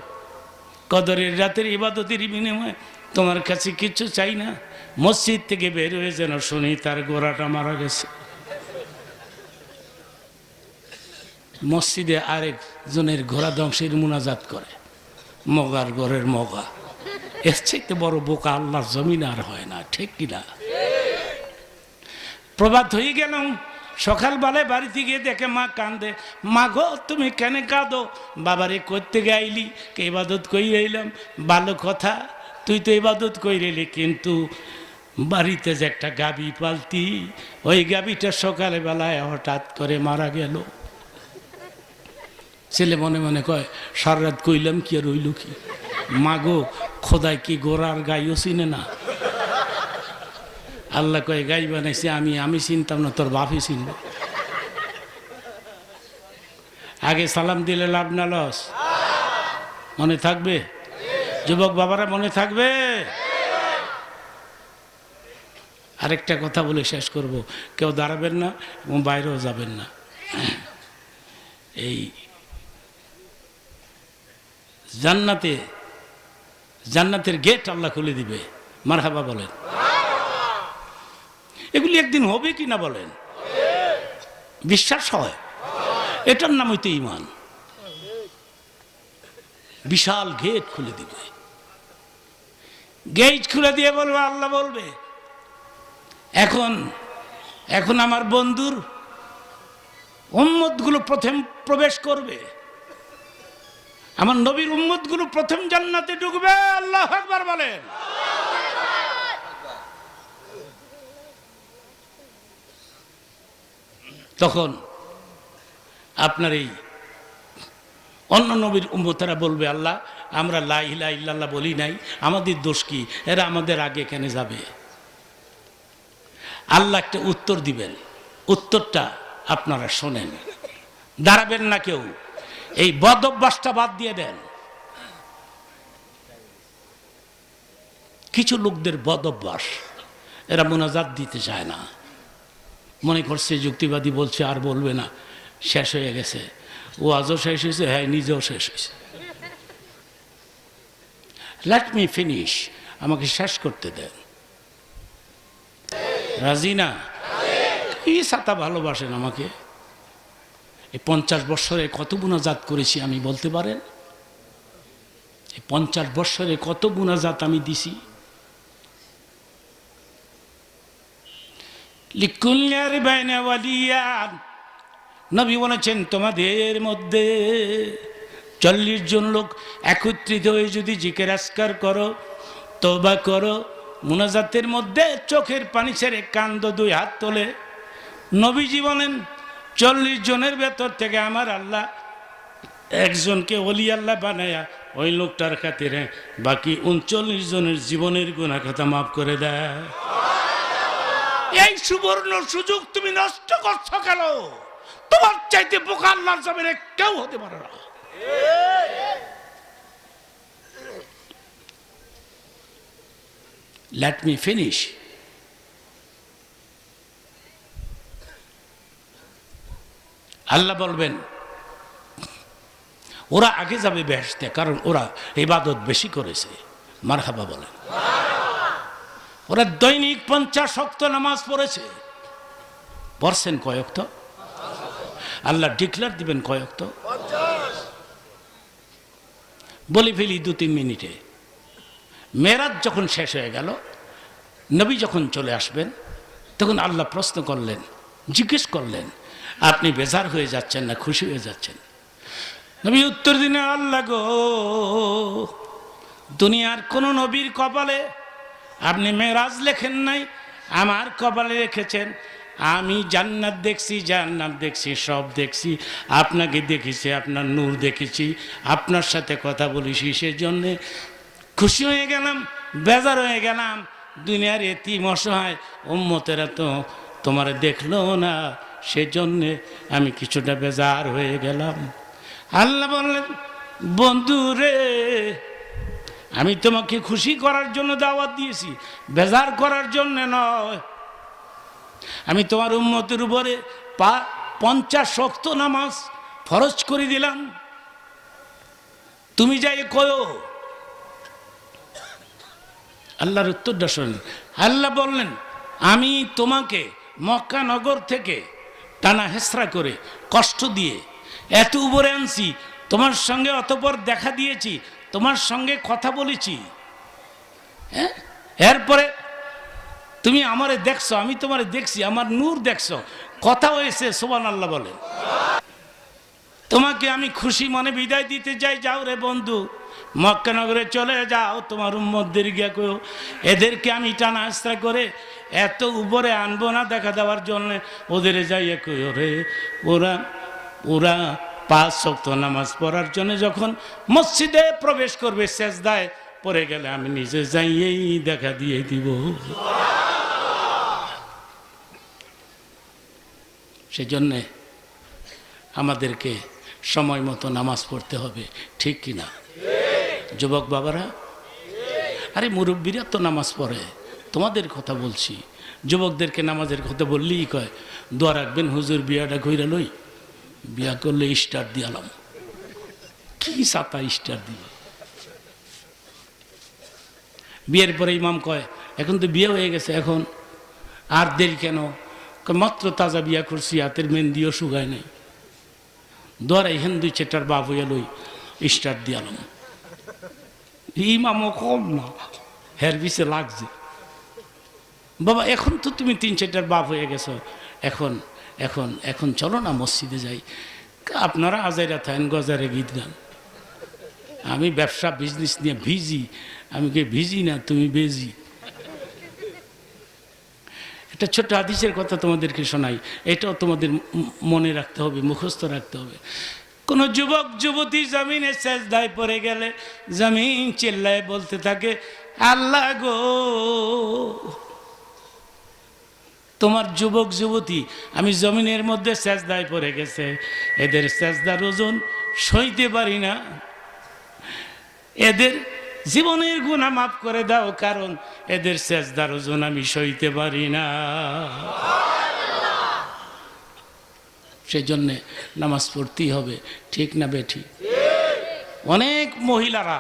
কদরের রাতের ইবাদতের বিনিময়ে তোমার কাছে কিছু চাই না, মসজিদ থেকে বের হয়ে যেন শুনি তার ঘোড়াটা মারা গেছে। মসজিদে আরেকজনের ঘোড়া ধ্বংসের মুনাজাত করে, মগার ঘরের মগা। এর চাইতে বড় বোকা আল্লাহর জমিন আর হয় না, ঠিক কিনা? প্রভাত হয়ে গেল, সকালবেলায় বাড়িতে গিয়ে দেখে মা কান্দে। মা গো তুমি কেন কাঁদো? বাবারে করতে গাইলি, কে ইবাদত কই এলাম। ভালো কথা, তুই তো ইবাদত কই রেলি, কিন্তু বাড়িতে যে একটা গাভী পালতি, ওই গাভীটা সকালে বেলায় হঠাৎ করে মারা গেল। ছেলে মনে মনে কয়, সারা রাত কইলাম কি আর রইল কি? মাগো খোদাই কি গোড়ার গাইও চিনে না? আল্লাহ কয়, গাই বানাইছে আমি চিনতাম না, তোর বাপই চিনব। আগে সালাম দিলে লাভ না লস? মনে থাকবে? যুবক বাবারা মনে থাকবে? আরেকটা কথা বলে শেষ করব, কেউ দাঁড়াবেন না এবং বাইরেও যাবেন না। এই জান্নাতের গেট আল্লাহ খুলে দিবে, মারহাবা বলেন। এগুলি একদিন হবে কি না বলেন? বিশ্বাস হয়? এটার নাম হইতে ঈমান। বিশাল গেট খুলে দিবে, গেট খুলে দিয়ে বলবে, আল্লাহ বলবে, এখন আমার বন্ধুর উম্মতগুলো প্রথম প্রবেশ করবে, আমার নবীর উম্মতগুলো প্রথম জান্নাতে ঢুকবে। আল্লাহু আকবার বলেন। তখন আপনার এই অন্য নবীর উম্মতেরা বলবে, আল্লাহ আমরা লা ইলাহা ইল্লাল্লাহ বলি নাই, আমাদের দোষ কি, এরা আমাদের আগে কেন যাবে? আল্লাহ একটা উত্তর দিবেন, উত্তরটা আপনারা শোনেন, দাঁড়াবেন না কেউ, এই বদ অভ্যাসটা বাদ দিয়ে দেন। কিছু লোকদের বদ অভ্যাস, এরা মোনাজাত দিতে চায় না, মনে করছে যুক্তিবাদী বলছে আর বলবে না, শেষ হয়ে গেছে, ও আজও শেষ হয়েছে, হ্যাঁ নিজেও শেষ হয়েছে। লেট মি ফিনিশ, আমাকে শেষ করতে দেন। রাজি না? কি সাতা ভালোবাসেন আমাকে? এই 50 বৎসরে কত মুনাজাত করেছি আমি বলতে পারেন? এই 50 বৎসরে কত মুনাজাত আমি দিছি? লিকুল্লি আরবাইনা ওয়ালিয়ান নবী বলেছেন তোমাদের মধ্যে 40 জন লোক একত্রিত হয়ে যদি জিকির আজকার করো, তওবা করো, মুনাজাতের মধ্যে চোখের পানি ছেড়ে কান্দো, 2 হাত তোলে, নবীজি বলেন 40 জনের ভেতর থেকে আমার আল্লাহ একজনকে ওলি আল্লাহ বানায়া ওই লোকটার খাতিরে বাকি 39 জনের জীবনের গুনাহ কথা মাফ করে দেয়। এই সুবর্ণ সুযোগ তুমি নষ্ট করছো কেন? তোমার চাইতে বোকা আল্লাহর জমিনে কেউ হতে পারে না। Let me finish. আল্লাহ বলবেন ওরা আগে যাবে বেহেশতে, কারণ ওরা ইবাদত বেশি করেছে। মারহাবা বলেন। ওরা দৈনিক 50 ওয়াক্ত নামাজ পড়েছে। পড়ছেন কয় ওয়াক্ত? আল্লাহ ডিক্লেয়ার দিবেন কয় ওয়াক্ত? বলি ফেলি 2-3 মিনিটে। মেরাজ যখন শেষ হয়ে গেল, নবী যখন চলে আসবেন, তখন আল্লাহ প্রশ্ন করলেন, জিজ্ঞেস করলেন, আপনি বেজার হয়ে যাচ্ছেন না খুশি হয়ে যাচ্ছেন? নবী উত্তর দিনে, আল্লাহ গো, দুনিয়ার কোন নবীর কপালে আপনি মেরাজ লেখেন নাই, আমার কপালে রেখেছেন। আমি জান্নাত দেখছি, জান্নাত দেখছি, সব দেখছি, আপনাকে দেখেছি, আপনার নূর দেখেছি, আপনার সাথে কথা বলেছি, সেজন্যে খুশি হয়ে গেলাম, বেজার হয়ে গেলাম। দুনিয়ার এতিম অসহায় উম্মতেরা তো তোমার দেখলো না, সেজন্যে আমি কিছুটা বেজার হয়ে গেলাম। আল্লাহ বললেন, বন্ধু রে, আমি তোমাকে খুশি করার জন্য দাওয়াত দিয়েছি, বেজার করার জন্য নয়। আমি তোমার উম্মতের উপরে 50 ওয়াক্ত নামাজ ফরজ করে দিলাম, তুমি যাই কয়ো। আল্লাহর উত্তরটা শোনেন। আল্লাহ বললেন, আমি তোমাকে মক্কা নগর থেকে টানা হেসরা করে কষ্ট দিয়ে এত উপরে আনছি, তোমার সঙ্গে অতঃপর দেখা দিয়েছি, তোমার সঙ্গে কথা বলেছি, হ্যাঁ, এরপরে তুমি আমারে দেখছো, আমি তোমারে দেখছি, আমার নূর দেখছো, কথা হয়েছে, সুবহানাল্লাহ বলে। তোমাকে আমি খুশি মনে বিদায় দিতে চাই, যাও রে বন্ধু, মক্কা নগরে চলে যাও, তোমার উম্মতদের গিয়া কইও এদেরকে আমি টানা আশ্রা করে এত উপরে আনবো না দেখা দেওয়ার জন্য, ওদের যাইয়া কইও রে, ওরা 5 ওয়াক্ত নামাজ পড়ার জন্য যখন মসজিদে প্রবেশ করবে, সেজদায় পড়ে গেলে আমি নিজে যাইয়েই দেখা দিয়ে দিব। সেজন্যে আমাদেরকে সময় মতো নামাজ পড়তে হবে, ঠিক কিনা? যুবক বাবারা, আরে মুরব্বীরা তো নামাজ পড়ে, তোমাদের কথা বলছি। যুবকদেরকে নামাজের কথা বললেই কয়, দোয়া রাখবেন হুজুর বিয়াটা কইরা লই, বিয়া করলে স্টার দিয়ালাম। কি সাতা স্টার দিব? বিয়ের পরে ইমাম কয়, এখন তো বিয়ে হয়ে গেছে, এখন আর দেরি কেন? মাত্র তাজা বিয়া করছি, হাতের মেহেন্দিও শুকায় নাই, দোয়ারাই হেন 2-4টার বাপ হইয়া লই, স্টার দিয়ালাম। ইমামও কম না, হের বিছে লাগছে। বাবা, এখন তো তুমি 3-4টার বাপ হয়ে গেছো, এখন এখন এখন চলো না মসজিদে যাই। আপনারা আজাইরা থাকেন গজারে গীত গান, আমি ব্যবসা বিজনেস নিয়ে ভিজি। আমি কে ভিজি না, তুমি বেজি। একটা ছোট্ট হাদিসের কথা তোমাদেরকে শোনাই, এটাও তোমাদের মনে রাখতে হবে, মুখস্থ রাখতে হবে। কোন যুবক যুবতী জমিনে সেজদায় পড়ে গেলে জমিন চিল্লায় বলতে থাকে, আল্লাহ গো, তোমার যুবক যুবতী আমি জমিনের মধ্যে সেজদায় পড়ে গেছে, এদের সেজদার ওজন সইতে পারি না, এদের জীবনের গুনাহ মাফ করে দাও, কারণ এদের সেজদার ওজন আমি সইতে পারি না। সেজন্য নামাজ পড়তেই হবে, ঠিক না বেঠি? অনেক মহিলারা,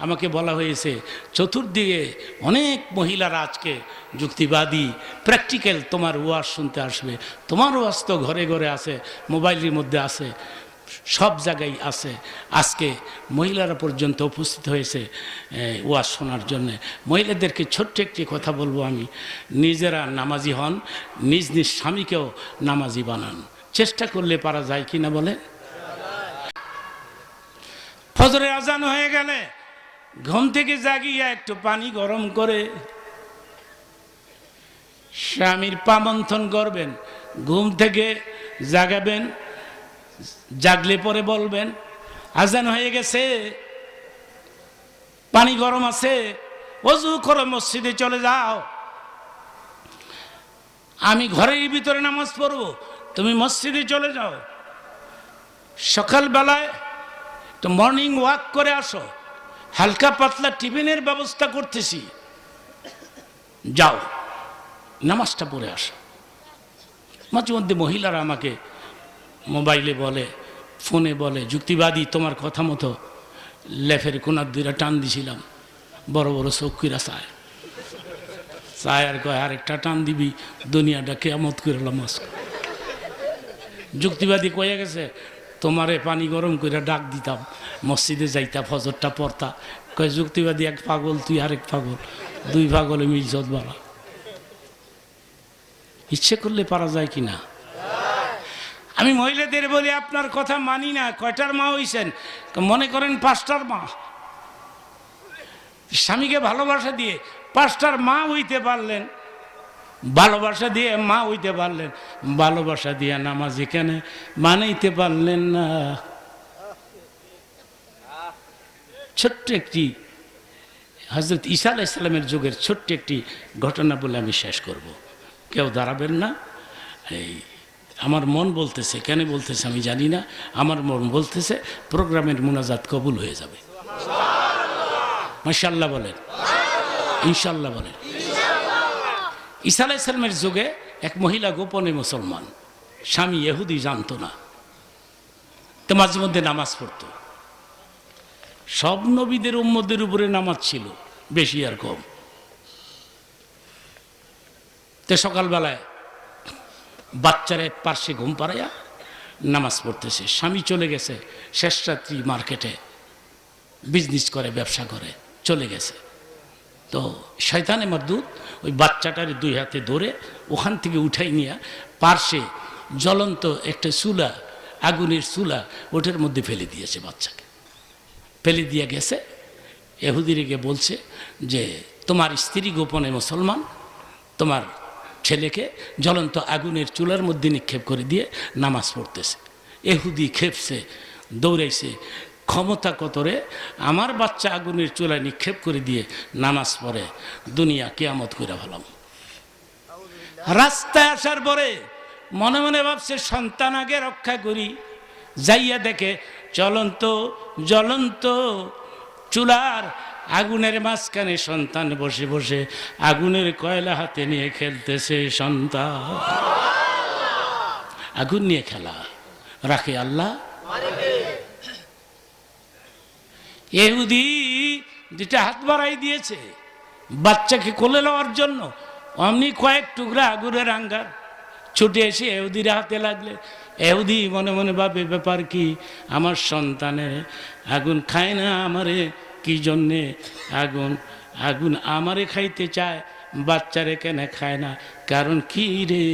আমাকে বলা হয়েছে চতুর্দিকে অনেক মহিলারা আজকে যুক্তিবাদী প্র্যাকটিক্যাল তোমার ওয়াজ শুনতে আসবে। তোমার ওয়াজ তো ঘরে ঘরে আছে, মোবাইলের মধ্যে আছে, সব জায়গায় আছে। আজকে মহিলারা পর্যন্ত উপস্থিত হয়েছে ওয়াজ শোনার জন্যে। মহিলাদেরকে ছোট্ট একটি কথা বলবো আমি, নিজেরা নামাজি হন, নিজ নিজ স্বামীকেও নামাজি বানান। চেষ্টা করলে পারা যায় কিনা বলে। ফজরের আজান হয়ে গেলে ঘুম থেকে জাগিয়া একটু পানি গরম করে স্বামীর পা মন্থন করবেন, ঘুম থেকে জাগাবেন, জাগলে পরে বলবেন আজান হয়ে গেছে, পানি গরম আছে, ওযু করে মসজিদে চলে যাও, আমি ঘরের ভিতরে নামাজ পড়বো, তুমি মসজিদে চলে যাও, সকালবেলায় তো মর্নিং ওয়াক করে আসো, হালকা পাতলা টিফিনের ব্যবস্থা করতেছি, যাও নামাজটা পড়ে আসো। মাঝে মধ্যে মহিলারা আমাকে মোবাইলে বলে, ফোনে বলে, যুক্তিবাদী তোমার কথা মতো লেফের কোনার দুইটা টান দিছিলাম, বড় বড় চৌকিরা চায় আর কয় আরেকটা টান দিবি দুনিয়াটা কেয়ামত করে লামাজ। যুক্তিবাদী কয়ে গেছে তোমারে পানি গরম করে ডাক দিতাম, মসজিদে যাইতা, ফজরটা পড়তা। কয় যুক্তিবাদী এক পাগল, তুই আরেক পাগল, দুই পাগলে মিলছত বাড়া। ইচ্ছে করলে পারা যায় কিনা? আমি মহিলাদের বলি আপনার কথা মানি না। কয়টার মা হইছেন? মনে করেন 5টার মা। স্বামীকে ভালোবাসা দিয়ে 5টার মা হইতে পারলেন, ভালোবাসা দিয়ে মা হইতে পারলেন, ভালোবাসা দিয়ে নামাজ এখানে মানাইতে পারলেন না। ছোট্ট একটি হযরত ঈসা আলাইহিস সালামের যুগের ছোট্ট একটি ঘটনা বলে আমি শেষ করব। কেউ দাঁড়াবেন না। এই আমার মন বলতেছে, কেন বলতেছে আমি জানি না, আমার মন বলতেছে প্রোগ্রামের মুনাজাত কবুল হয়ে যাবে। মাশাআল্লাহ বলেন, ইনশাআল্লাহ বলেন। ঈসা আলাইহিস সালামের যুগে এক মহিলা গোপনে মুসলমান, স্বামী ইহুদি, জানতো না, তো মাঝে মধ্যে নামাজ পড়তো। সব নবীদের উম্মতের উপরে নামাজ ছিল, বেশি আর কম। তো সকালবেলায় বাচ্চারা পার্শ্বে ঘুম পাড়াইয়া নামাজ পড়তেছে, স্বামী চলে গেছে শেষ রাত্রি মার্কেটে বিজনেস করে, ব্যবসা করে, চলে গেছে। তো শয়তানে মারদুদ ওই বাচ্চাটার 2 হাতে ধরে ওখান থেকে উঠাই নিয়ে পার্শ্বে জ্বলন্ত একটা চুলা, আগুনের চুলা, ওটার মধ্যে ফেলে দিয়েছে। বাচ্চাকে ফেলে দিয়ে গেছে, ইহুদিকে বলছে যে তোমার স্ত্রী গোপনে মুসলমান, তোমার ছেলেকে জ্বলন্ত আগুনের চুলার মধ্যে নিক্ষেপ করে দিয়ে নামাজ পড়তেছে। ইহুদি খেপছে, দৌড়াইছে, ক্ষমতা কতরে, আমার বাচ্চা আগুনের চুলায় নিক্ষেপ করে দিয়ে নামাজ পড়ে, দুনিয়া কিয়ামত করে ফেলাম। রাস্তায় আসার পরে মনে মনে ভাবছে সন্তান আগে রক্ষা করি, যাইয়া দেখে জ্বলন্ত জ্বলন্ত চুলার আগুনের মাঝখানে সন্তান বসে বসে আগুনের কয়লা হাতে নিয়ে খেলতেছে। সন্তান আগুন নিয়ে খেলা রাখে আল্লাহ। ইহুদি 2টা হাত বাড়াই দিয়েছে বাচ্চাকে কোলে নেওয়ার জন্য, অমনি কয়েক টুকরা আগুনের আঙ্গার ছুটে এসে ইহুদির হাতে লাগলে। ইহুদি মনে মনে ভাবে ব্যাপার কি, আমার সন্তানের আগুন খায় না, আমারে কি জন্যে আগুন, আগুন আমারে খাইতে চায়, বাচ্চারে কেন খায় না, কারণ কি রে?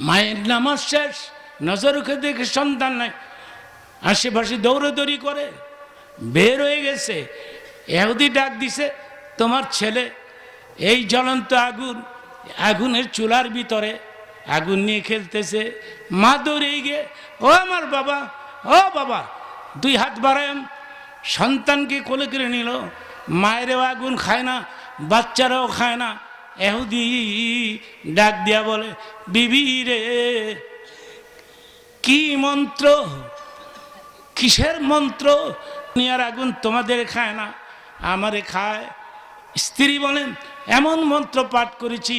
মায়ের নামাজ শেষ, নজর উঠে দেখে সন্তান নাই, আশেপাশে দৌড়াদৌড়ি করে বের হয়ে গেছে। ইহুদি ডাক দিছে, তোমার ছেলে এই জ্বলন্ত আগুন, আগুনের চুলার ভিতরে আগুন নিয়ে খেলতেছে। মা দৌড়ে গিয়ে, ও আমার বাবা, ও বাবা, 2 হাত বাড়ায় সন্তানকে কোলে করে নিল। মায়েরও আগুন খায় না, বাচ্চারাও খায় না। ইহুদি ডাক দিয়া বলে, বিবি রে, কি মন্ত্র, কিসের মন্ত্র? দুনিয়ার আগুন তোমাদের খায় না, আমারে খায়। স্ত্রী বলেন, এমন মন্ত্র পাঠ করেছি,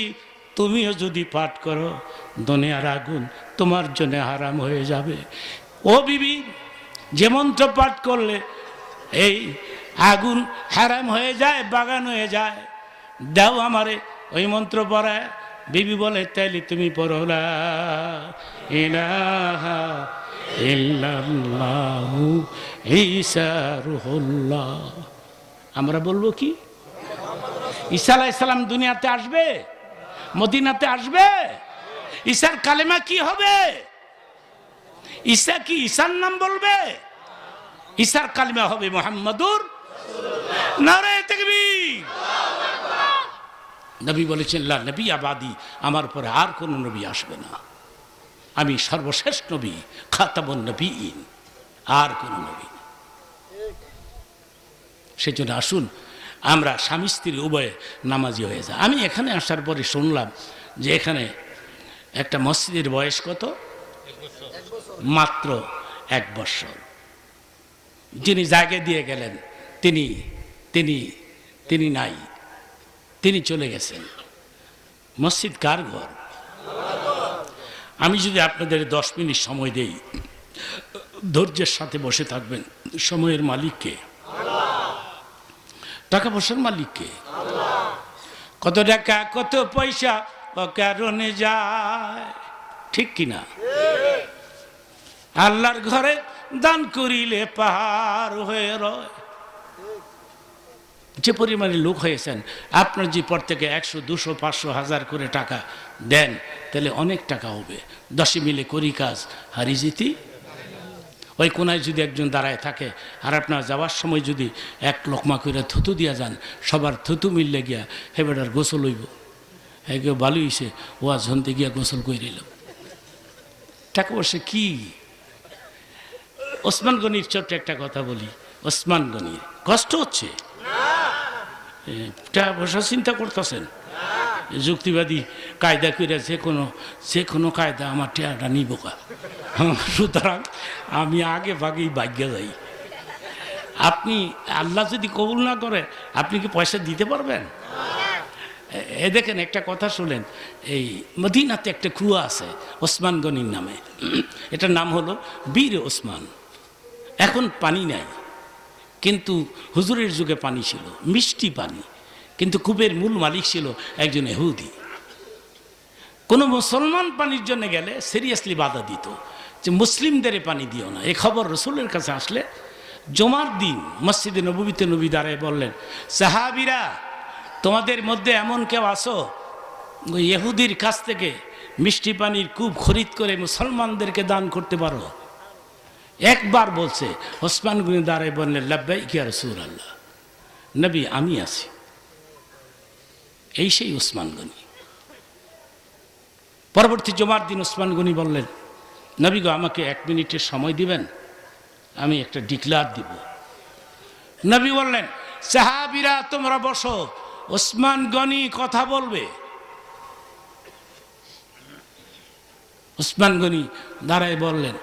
তুমিও যদি পাঠ করো দুনিয়ার আগুন তোমার জন্য হারাম হয়ে যাবে। ও বিবি, যে মন্ত্র পাঠ করলে এই আগুন হারাম হয়ে যায়, বাগান হয়ে যায়, দাও আমারে ওই মন্ত্র পড়ায়। বিবি বলে, তাইলে তুমি পড়ো লা ইলাহা ইল্লাল্লাহু ঈসা রুহুল্লাহ। আমরা বলবো কি, ঈসা আলাইহিস সালাম দুনিয়াতে আসবে, মদিনাতে আসবে, ঈসার কালেমা কি হবে? ঈসা কি ঈসার নাম বলবে? ঈসার কালেমা হবে মুহাম্মাদুর। নারায়ে তাকবীর। নবী বলেছেন লা নবী আবাদি, আমার পরে আর কোন নবী আসবে না, আমি সর্বশেষ নবী, খাতামুন নবীন, আর কোন নবী না। সেজন্য আসুন আমরা স্বামী স্ত্রী উভয়ে নামাজি হয়ে যায়। আমি এখানে আসার পরে শুনলাম যে এখানে একটা মসজিদের বয়স কত? মাত্র 1 বছর। যিনি জায়গা দিয়ে গেলেন তিনি তিনি তিনি নাই, তিনি চলে গেছেন। মসজিদ কার ঘর? আমি যদি আপনাদের 10 মিনিট সময় দেই, ধৈর্যের সাথে বসে থাকবেন। সময়ের মালিককে, টাকা পয়সার মালিককে। কত টাকা কত পয়সা কারণে যায়, ঠিক কিনা? আল্লাহর ঘরে দান করিলে পাহাড় হয়ে রয়। যে পরিমাণে লোক হয়েছেন, আপনার যে প্রত্যেকে 100, 200, 500, 1000 করে টাকা দেন, তাহলে অনেক টাকা হবে। 10 মিলে করি কাজ হারি জিতি। ওই কোনায় যদি একজন দাঁড়ায় থাকে আর আপনার যাওয়ার সময় যদি 1 লোকমা করে থুতু দিয়া যান, সবার থুতু মিললে গিয়া হে বেটার গোসল হইব, হে কেউ ভালো হইছে ওয়াজ শুনতে গিয়া গোসল করে নিল। টাকা পয়সা কি? ওসমান গনির ছোট্ট একটা কথা বলি। ওসমান গনির কষ্ট হচ্ছে, টাকা পয়সা চিন্তা করতেছেন, যুক্তিবাদী কায়দা করে যে কোনো কায়দা আমার টেয়াটা নিব কা, সুতরাং আমি আগে ভাগেই ভাগ্যে যাই। আপনি আল্লাহ যদি কবুল না করে আপনি কি পয়সা দিতে পারবেন? এ দেখেন একটা কথা শুনেন, এই মদিনাতে একটা কুয়া আছে ওসমান গনির নামে, এটার নাম হলো বীর ওসমান। এখন পানি নাই, কিন্তু হুজুরের যুগে পানি ছিল, মিষ্টি পানি। কিন্তু কূপের মূল মালিক ছিল একজন ইহুদি। কোনো মুসলমান পানির জন্য গেলে সিরিয়াসলি বাধা দিত যে মুসলিমদের পানি দিও না। এই খবর রসুলের কাছে আসলে জুমার দিন মসজিদে নববীতে নবী দাঁড়ায় বললেন, সাহাবীরা তোমাদের মধ্যে এমন কেউ আসো ওই ইহুদির কাছ থেকে মিষ্টি পানির কূপ খরিদ করে মুসলমানদেরকে দান করতে পারো? একবার বলছে, ওসমান গনি দাঁড়ায় বললেন, লাব্বাইক ইয়া রাসূলুল্লাহ, নবী আমি আছি। এই সেই ওসমান গনি। পরবর্তী জুমার দিন ওসমান গনি বললেন, নবী গো আমাকে 1 মিনিটের সময় দিবেন, আমি একটা ডিক্লার দিব। নবী বললেন, সাহাবীরা তোমরা বসো, ওসমান গনি কথা বলবে। ওসমান গনি দাঁড়ায় বললেন,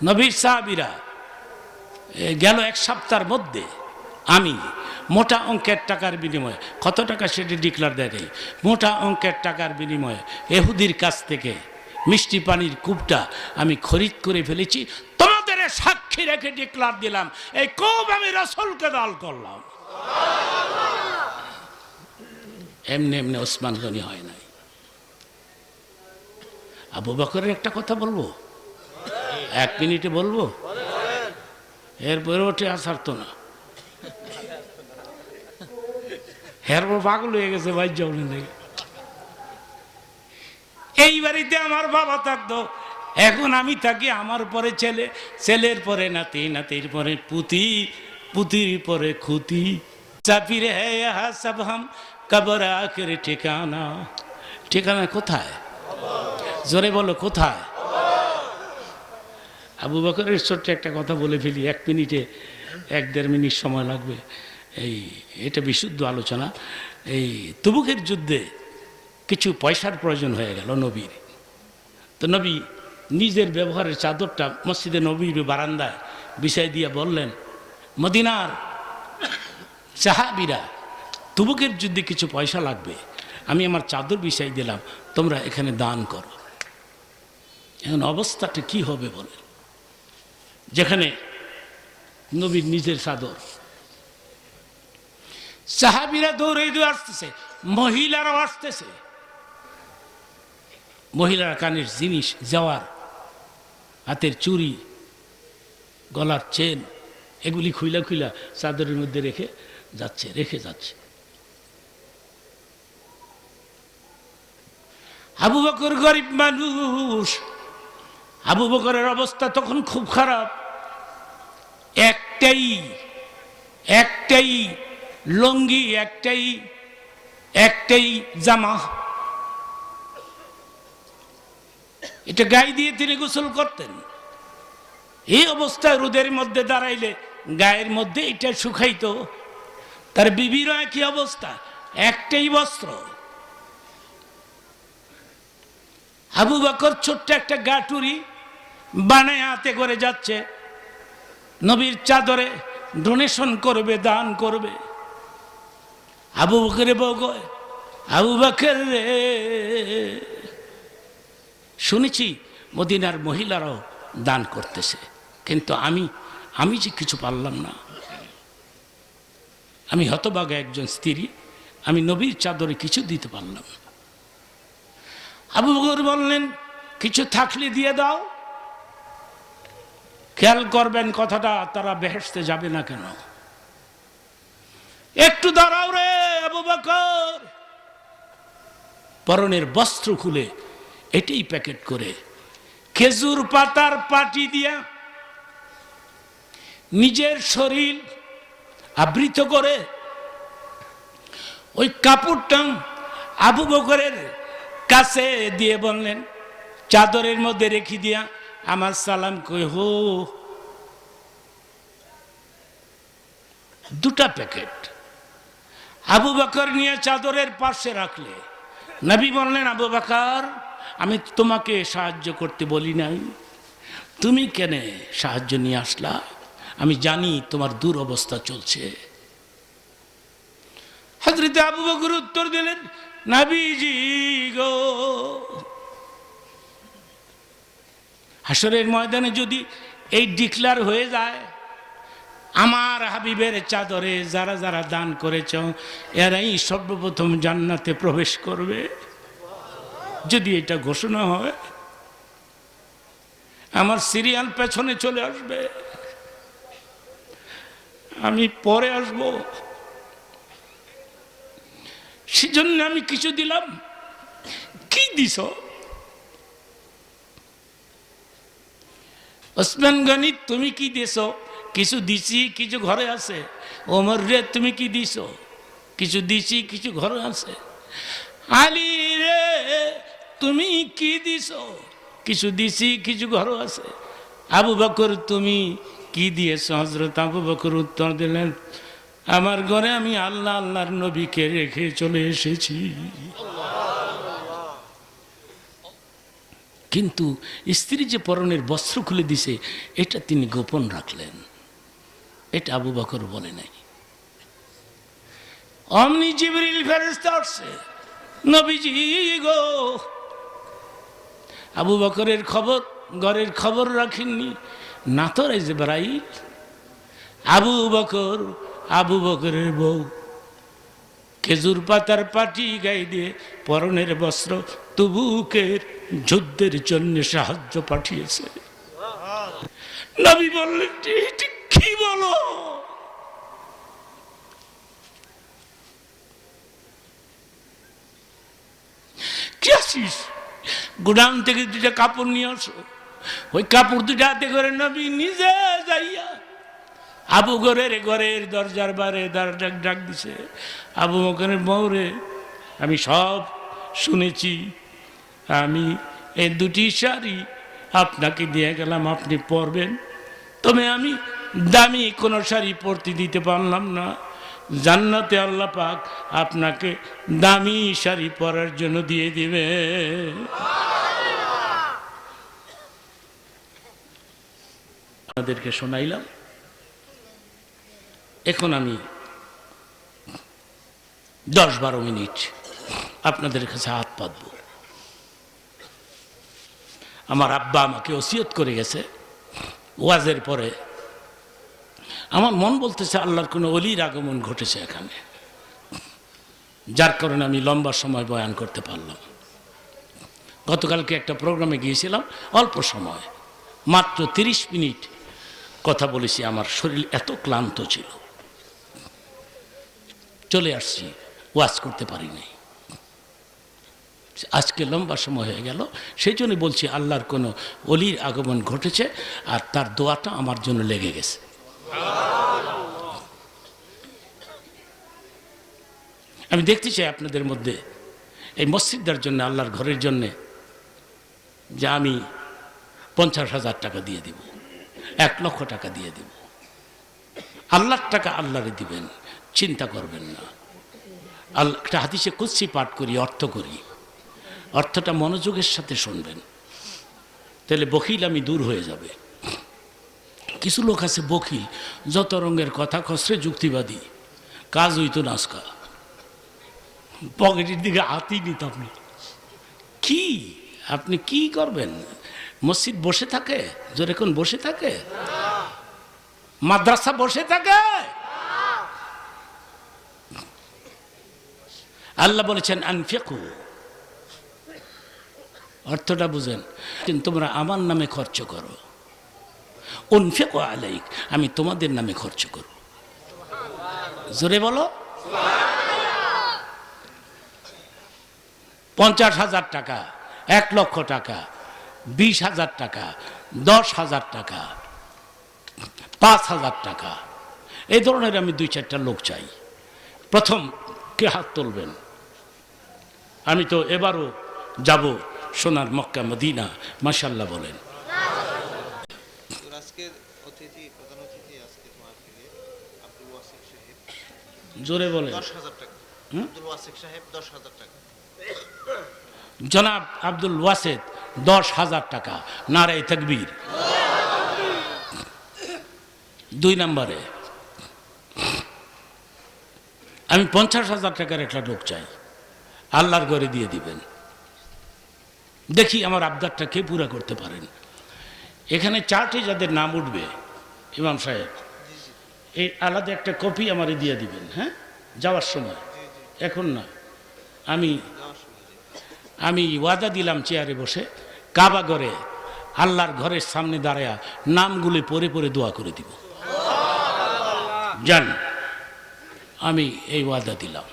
নবীর সাহাবীরা গেল 1 সপ্তাহের মধ্যে আমি মোটা অঙ্কের টাকার বিনিময়ে, কত টাকা সেটি ডিক্লার দেয়, মোটা অঙ্কের টাকার বিনিময়ে ইহুদির কাছ থেকে মিষ্টি পানির কূপটা আমি খরিদ করে ফেলেছি। তোমাদের সাক্ষী রেখে ডিক্লার দিলাম, এই কূপ আমি রাসূলকে দান করলাম। এমনি এমনি ওসমান গনি হয় নাই। আবু বকরের একটা কথা বলবো, 1 মিনিটে বলবো, এরপরে ওঠে আর ছাড়তো না। এরপর পাগল হয়ে গেছে ভাই যাওনি নাকি। এই বাড়িতে আমার বাবা থাকতো, এখন আমি থাকি, আমার পরে ছেলে, ছেলের পরে নাতি, নাতির পরে পুতি, পুতির পরে খুতি, চাপিরে হ্যাঁ সব হাম কবর আখের ঠিকানা। ঠিকানা কোথায়? জোরে বলো কোথায়? আবু বকরের ছোট্ট একটা কথা বলে ফেলি, 1 মিনিটে 1-1.5 মিনিট সময় লাগবে। এটা বিশুদ্ধ আলোচনা। এই তবুকের যুদ্ধে কিছু পয়সার প্রয়োজন হয়ে গেল নবীর। তো নবী নিজের ব্যবহারের চাদরটা মসজিদে নবীর বারান্দায় বিছাই দিয়ে বললেন, মদিনার সাহাবীরা তবুকের যুদ্ধে কিছু পয়সা লাগবে, আমি আমার চাদর বিছাই দিলাম, তোমরা এখানে দান করো। এখন অবস্থাটা কি হবে বলে, যেখানে নবীর নিজের চাদর, সাহাবীরা দৌড়ে দৌড়ে আসতেছে, মহিলারাও আসতেছে। মহিলারা কানের জিনিস, জওয়ার, হাতের চুড়ি, গলার চেন, এগুলি খুইলা খুইলা চাদরের মধ্যে রেখে যাচ্ছে। আবু বকর গরিব মানুষ, আবু বকরের অবস্থা তখন খুব খারাপ। একটাই লঙ্গি, একটাই জামা, এটা গায়ে দিয়ে তিনি গোসল করতেন। এই অবস্থায় রোদের মধ্যে দাঁড়াইলে গায়ের মধ্যে এটা শুকাইতো। তার বিবিরও একই অবস্থা, একটাই বস্ত্র। আবু বকর ছোট্ট একটা গাটুরি বানায় হাতে করে যাচ্ছে, নবীর চাদরে ডোনেশন করবে, দান করবে। আবু বকরে বউ কয়, আবু বকর রে, শুনেছি মদিনার মহিলারাও দান করতেছে, কিন্তু আমি যে কিছু পারলাম না। আমি হতভাগা একজন স্ত্রী, আমি নবীর চাদরে কিছু দিতে পারলাম না। আবু বকর বললেন, কিছু থাকলে দিয়ে দাও। খেয়াল করবেন কথাটা, তারা বেহেশতে যাবে না কেন? একটু দাঁড়াও রে আবু বকর। পরনের বস্ত্র খুলে এটাই প্যাকেট করে খেজুর পাতার পাটি দিয়া নিজের শরীর আবৃত করে ওই কাপড়টা আবু বকরের কাছে দিয়ে বললেন, চাদরের মধ্যে রেখে দিয়া আমার সালাম কই হো। দুটা প্যাকেট আবু বকর নিয়ে চাদরের পাশে রাখলে নবী বললেন, আবু বকর, আমি তোমাকে সাহায্য করতে বলি নাই, তুমি কেন সাহায্য নিয়ে আসলা? আমি জানি তোমার দুরবস্থা চলছে। হযরত আবু বকর উত্তর দিলেন, নবীজি গো, হাসরের ময়দানে যদি এই ডিক্লার হয়ে যায়, আমার হাবিবের চাদরে যারা যারা দান করেছ এরাই সর্বপ্রথম জান্নাতে প্রবেশ করবে, যদি এটা ঘোষণা হয়, আমার সিরিয়াল পেছনে চলে আসবে, আমি পরে আসব। সেজন্য আমি কিছু দিলাম। কি দিছ? ওসমান গনি, তুমি কি দিছ? কিছু দিছি, কিছু ঘরে আছে। ওমর রে, তুমি কি দিছ? কিছু দিছি, কিছু ঘরে আছে। আলী রে, তুমি কি দিছ? কিছু দিছি, কিছু ঘরে আছে। আবু বকর, তুমি কি দিয়েছ? হযরত আবু বকর উত্তর দিলেন, আমার ঘরে আমি আল্লাহ আল্লাহর নবীকে রেখে চলে এসেছি। কিন্তু স্ত্রী যে পরনের বস্ত্র খুলে দিছে এটা তিনি গোপন রাখলেন, এটা আবু বকর বলে নাই। অমনি জিবরিল ফেরেশতা আসছে, নবীজি গো। আবু বকরের খবর, ঘরের খবর রাখেননি না তো জিবরাইল। আবু বকরের বউ খেজুর পাতার পাটি গায়ে দিয়ে পরনের বস্ত্র তবুকের যুদ্ধের জন্য সাহায্য পাঠিয়েছে। নবী বললেন, কি বলো? কি আসিস? গুদাম থেকে দুটা কাপড় নিয়ে আসো। ওই কাপড় দুটা হাতে করে নবী নিজে যাইয়া আবু ঘরের দরজার বারে ডাক দিছে, আবু বকরের বউরে, আমি সব শুনেছি, আমি এই দুটি শাড়ি আপনাকে দিয়ে গেলাম, আপনি পরবেন, তবে আমি দামি কোনো শাড়ি পরতে দিতে পারলাম না। জান্নাতে আল্লাহ পাক আপনাকে দামি শাড়ি পরার জন্য দিয়ে দিবে। আপনাদেরকে শোনাইলাম। এখন আমি 10-12 মিনিট আপনাদের কাছে হাত পাতব। আমার আব্বা আমাকে ওসিয়ত করে গেছে, ওয়াজের পরে আমার মন বলতেছে আল্লাহর কোনো অলির আগমন ঘটেছে এখানে, যার কারণে আমি লম্বা সময় বয়ান করতে পারলাম। গতকালকে একটা প্রোগ্রামে গিয়েছিলাম, অল্প সময়, মাত্র 30 মিনিট কথা বলেছি। আমার শরীর এত ক্লান্ত ছিল, চলে আসছি, ওয়াজ করতে পারি নাই। আজকে লম্বা সময় হয়ে গেল, সেই জন্য বলছি আল্লাহর কোনো অলির আগমন ঘটেছে আর তার দোয়াটা আমার জন্য লেগে গেছে। আমি দেখতে চাই আপনাদের মধ্যে এই মসজিদটার জন্য, আল্লাহর ঘরের জন্যে, যে আমি 50,000 টাকা দিয়ে দিব, 1 লক্ষ টাকা দিয়ে দিব। আল্লাহর টাকা আল্লাহরে দিবেন, চিন্তা করবেন না। আল্লাহ একটা হাদিসে কুদসি পাঠ করি, অর্থ করি, অর্থটা মনোযোগের সাথে শুনবেন, তাহলে বখিলামি দূর হয়ে যাবে। কিছু লোক আছে বখিল, যত রঙের কথা খসরে যুক্তিবাদী, কাজ হইতো না আজকাল, পকেটের দিকে হাতই নিতাম না। কি আপনি কি করবেন? মসজিদ বসে থাকে, জোরে কোন বসে থাকে? মাদ্রাসা বসে থাকে? আল্লাহ বলেছেন আনফিকু, অর্থটা বুঝেন, কিন্তু তোমরা আমার নামে খরচ করো। উনফিকু আলাইক, আমি তোমাদের নামে খরচ করো। জোরে বলো। 50,000 টাকা, 1 লক্ষ টাকা, 20,000 টাকা, 10,000 টাকা, 5,000 টাকা, এই ধরনের আমি 2-4টা লোক চাই। প্রথম কে হাত তুলবেন? আমি তো এবারও যাব সোনার মক্কা মদিনা, মাশাআল্লাহ বলেন। জোরে বলেন। 10,000 টাকা। আব্দুল ওয়াসিক সাহেব 10,000 টাকা। জনাব আব্দুল ওয়াসেদ 10,000 টাকা, নারায়ে তাকবীর। 2 নম্বরে আমি 50,000 টাকার একটা লোক চাই, আল্লাহর ঘরে দিয়ে দিবেন। দেখি আমার আবদারটা কে পুরা করতে পারেন। এখানে চার্টে যাদের নাম উঠবে, ইমাম সাহেব এই আলাদা একটা কপি আমারে দিয়ে দিবেন, হ্যাঁ, যাওয়ার সময়, এখন না। আমি ওয়াদা দিলাম চেয়ারে বসে কাবা ঘরে আল্লাহর ঘরের সামনে দাঁড়ায়া নামগুলি পড়ে পড়ে দোয়া করে দিব। জান, আমি এই ওয়াদা দিলাম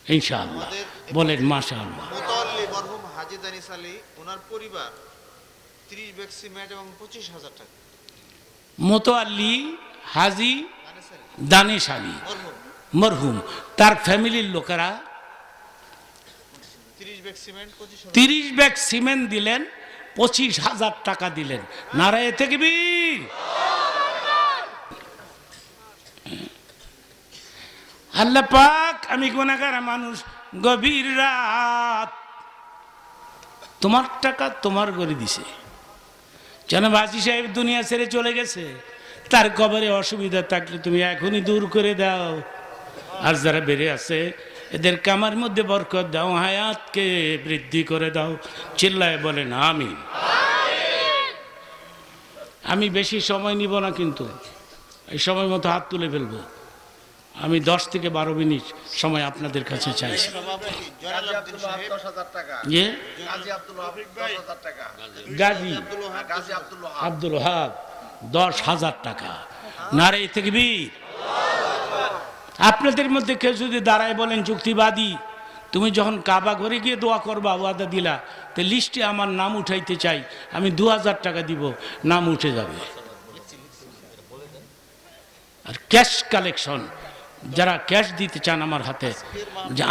ইনশাআল্লাহ। বলেন মাশাআল্লাহ। মুতাওয়াল্লি মরহুম হাজী দানিশ আলী, ওনার পরিবার 30 ব্যাগ সিমেন্ট এবং 25,000 টাকা। মোতোয়াল্লি হাজী দানিশ আলী মরহুম, তার ফ্যামিলির লোকেরা 30 ব্যাগ সিমেন্ট 25,000। 30 ব্যাগ সিমেন্ট দিলেন, 25,000 টাকা দিলেন। নারায়ে তাকবীর। আল্লাহ পাক, আমি গুনাহগার মানুষ, গভীর রাত, তোমার টাকা তোমার করে দিছে। জনাব হাজী সাহেব দুনিয়া ছেড়ে চলে গেছে, তার কবরে অসুবিধা থাকলে তুমি এখনই দূর করে দাও। আর যারা বেড়ে আছে এদের কামার মধ্যে বরকত দাও, হায়াতকে বৃদ্ধি করে দাও। চিল্লায় বলেন আমিন। আমি বেশি সময় নিব না, কিন্তু এই সময় মতো হাত তুলে ফেলবো। আমি 10 থেকে 12 মিনিট সময় আপনাদের কাছে চাইছি। সভাপতি জয়নাল আব্দিন সাহেব 10,000 টাকা। যে গাজী আব্দুল ওয়াহাব 10,000 টাকা। গাজী আব্দুল ওয়াহাব 10,000 টাকা। নারায়ে তাকবীর। আপনাদের মধ্যে কেউ যদি দাঁড়ায় বলেন যুক্তিবাদী, তুমি যখন কাবা ঘরে গিয়ে দোয়া করবা, ওয়াদা দিলা, তো লিস্টে আমার নাম উঠাইতে চাই, আমি 2,000 টাকা দিব, নাম উঠে যাবে। আর ক্যাশ কালেকশন, যারা ক্যাশ দিতে চান আমার হাতে, যে